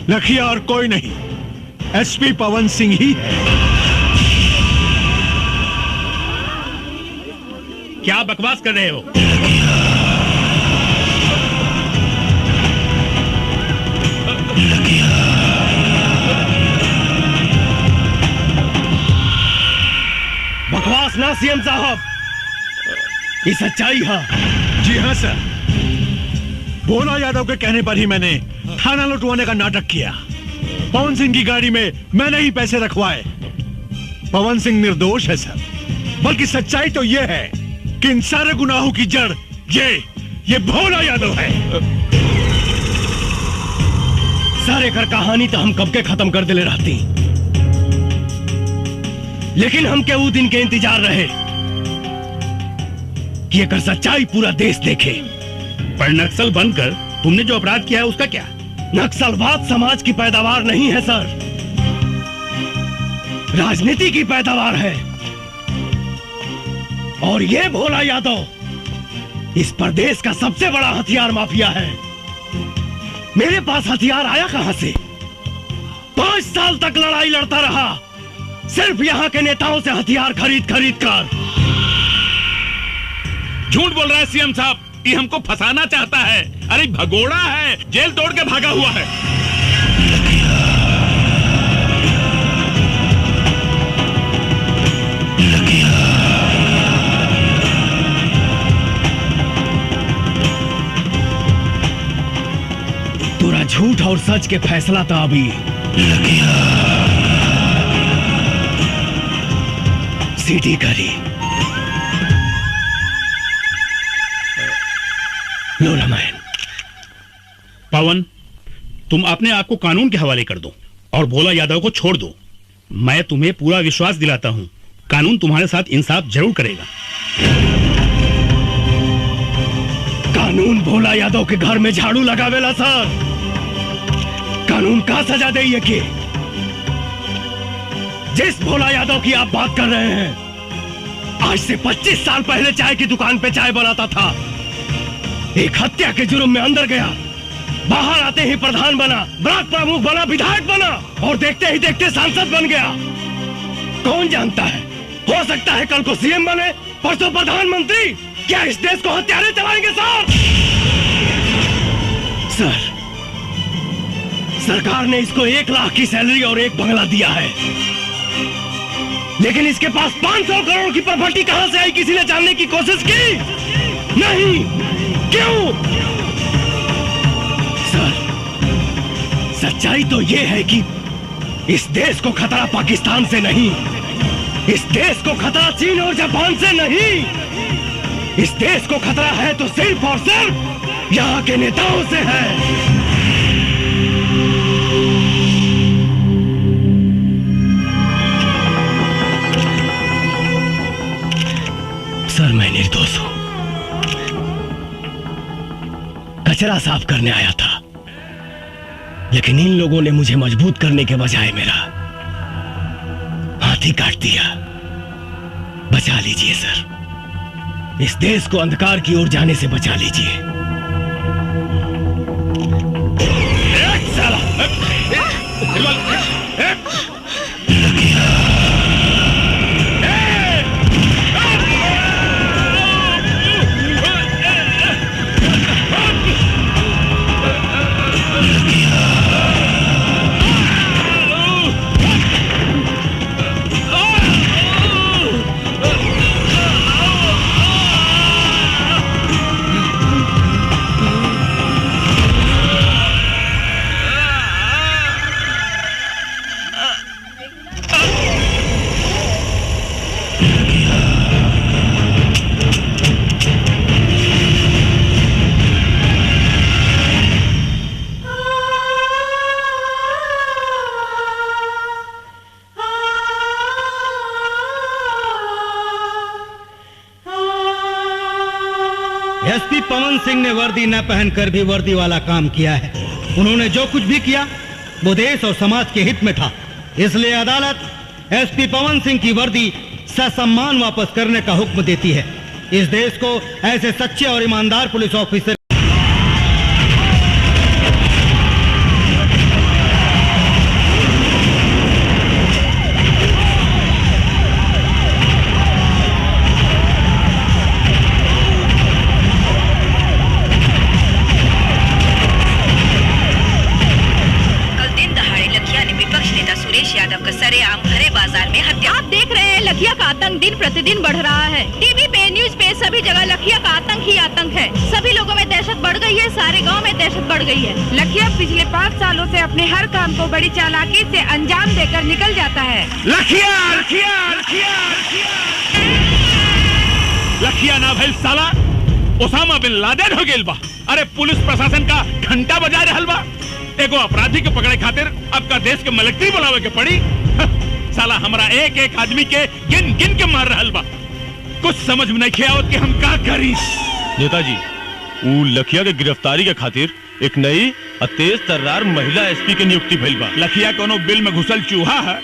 लखिया और कोई नहीं, एसपी पवन सिंह ही है। क्या बकवास कर रहे हो? बकवास ना सीएम साहब, ये सच्चाई है। जी हाँ सर, भोला यादव के कहने पर ही मैंने थाना लुटवाने का नाटक किया। पवन सिंह की गाड़ी में मैंने ही पैसे रखवाए। पवन सिंह निर्दोष है सर, बल्कि सच्चाई तो यह है कि इन सारे गुनाहों की जड़ ये भोला यादव है। सारे कर कहानी तो हम कब के खत्म कर दिले रहती, लेकिन हम के वो दिन के इंतजार रहे कि अगर सच्चाई पूरा देश देखे। पर नक्सल बनकर तुमने जो अपराध किया है उसका क्या? नक्सलवाद समाज की पैदावार नहीं है सर, राजनीति की पैदावार है। और ये भोला यादव इस प्रदेश का सबसे बड़ा हथियार माफिया है। मेरे पास हथियार आया कहां से? 5 साल तक लड़ाई लड़ता रहा, सिर्फ यहां के नेताओं से हथियार खरीद कर। झूठ बोल रहा है सीएम साहब, ये हमको फंसाना चाहता है। अरे भगोड़ा है, जेल तोड़ के भागा हुआ है। पूरा झूठ और सच के फैसला था अभी। सीटी करी लो रामायण। पवन, तुम अपने आप को कानून के हवाले कर दो और भोला यादव को छोड़ दो। मैं तुम्हें पूरा विश्वास दिलाता हूं, कानून तुम्हारे साथ इंसाफ जरूर करेगा। कानून भोला यादव के घर में झाड़ू लगावेला सर। कानून का सजा दे ये कि जिस भोला यादव की आप बात कर रहे हैं, आज से 25 साल पहले चाय की दुकान पे चाय बनाता था। एक हत्या के जुर्म में अंदर गया, बाहर आते ही प्रधान बना, ब्लॉक प्रमुख बना, विधायक बना और देखते ही देखते सांसद बन गया। कौन जानता है, हो सकता है कल को सीएम बने। परसों प्रधानमंत्री क्या इस देश को हत्यारे चलाएंगे सर? सर, सरकार ने इसको 1 लाख की सैलरी और 1 बंगला दिया है, लेकिन इसके पास 500 करोड़ की प्रॉपर्टी कहां से आई किसी ने जानने की कोशिश की? नहीं। क्यों? सर, सच्चाई तो यह है कि इस देश को खतरा पाकिस्तान से नहीं, इस देश को खतरा चीन और जापान से नहीं, इस देश को खतरा है तो सिर्फ और सिर्फ यहाँ के नेताओं से है। सर, मैं निर्दोष हूं, कचरा साफ करने आया था, लेकिन इन लोगों ने मुझे मजबूत करने के बजाय मेरा हाथ ही काट दिया। बचा लीजिए सर, इस देश को अंधकार की ओर जाने से बचा लीजिए। एसपी पवन सिंह ने वर्दी न पहनकर भी वर्दी वाला काम किया है। उन्होंने जो कुछ भी किया वो देश और समाज के हित में था। इसलिए अदालत एसपी पवन सिंह की वर्दी ससम्मान वापस करने का हुक्म देती है। इस देश को ऐसे सच्चे और ईमानदार पुलिस ऑफिसर दिन प्रतिदिन बढ़ रहा है। टीवी पे, न्यूज पे, सभी जगह लखिया का आतंक ही आतंक है। सभी लोगों में दहशत बढ़ गई है, सारे गांव में दहशत बढ़ गई है। लखिया पिछले 5 सालों से अपने हर काम को बड़ी चालाकी से अंजाम देकर निकल जाता है। लखिया लखिया लखिया लखिया ना भाई साला ओसामा बिन लादेन हो गेल बा। अरे पुलिस प्रशासन का घंटा बजा रहल बा। एगो अपराधी के पकड़े खातिर अब का देश के मिलिट्री बुलावे के पड़ी। साला हमरा एक एक आदमी के गिन गिन के मार रहल बा। कुछ समझ में नहीं आवत कि हम का करी। नेताजी, वो लखिया के गिरफ्तारी के खातिर एक नई तेज तर्रार महिला एसपी के नियुक्ति भइल बा। लखिया कोनो बिल में घुसल चूहा है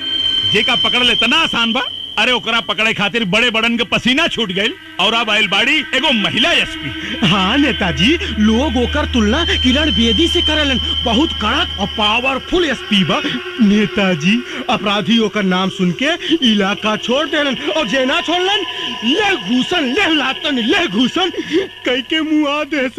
जेका पकड़ ले तना आसान बा। अरे ओकरा पकड़े खातिर बड़े बड़न के पसीना छूट गइल और अब आइल बाड़ी एगो महिला एसपी। हाँ नेताजी, लोग ओकर तुलना किरण बेदी से करेलन। बहुत कड़क और पावरफुल एसपी बा। नेताजी, अपराधी ओकर नाम सुन के इलाका छोड़ देलन और जेना छोड़लन ले घूसन ले लातन ले घूसन कई के मुआ दे।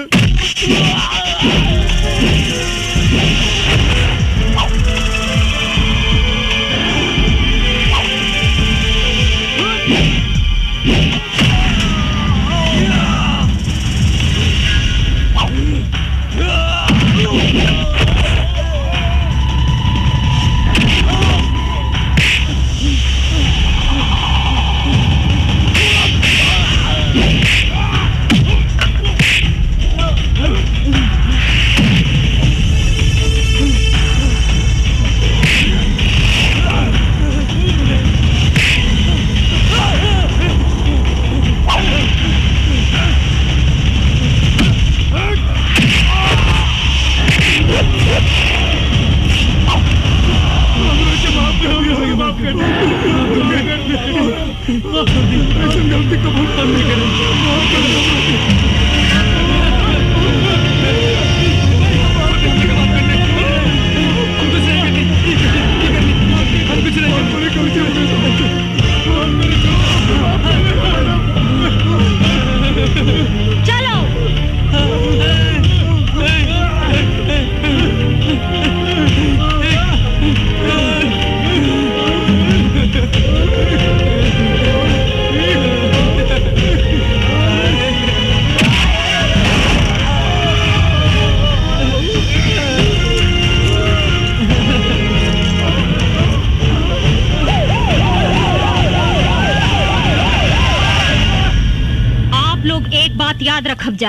याद रखब जा,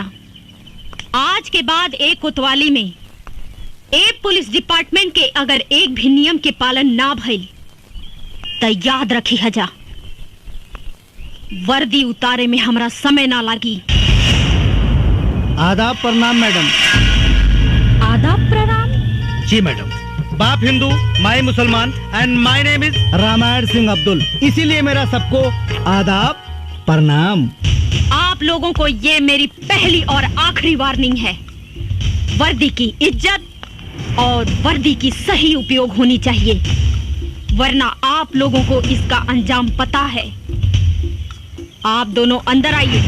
आज के बाद एक कोतवाली में एक पुलिस डिपार्टमेंट के अगर एक भी नियम के पालन ना भइल तो याद रखी हजा, वर्दी उतारे में हमरा समय ना लागी। आदाब प्रणाम मैडम। आदाब प्रणाम। जी मैडम। बाप हिंदू, माई मुसलमान and my name is Ramayan Singh Abdul, इसीलिए मेरा सबको आदाब प्रणाम। आप लोगों को ये मेरी पहली और आखिरी वार्निंग है। वर्दी की इज्जत और वर्दी की सही उपयोग होनी चाहिए, वरना आप लोगों को इसका अंजाम पता है। आप दोनों अंदर आइए।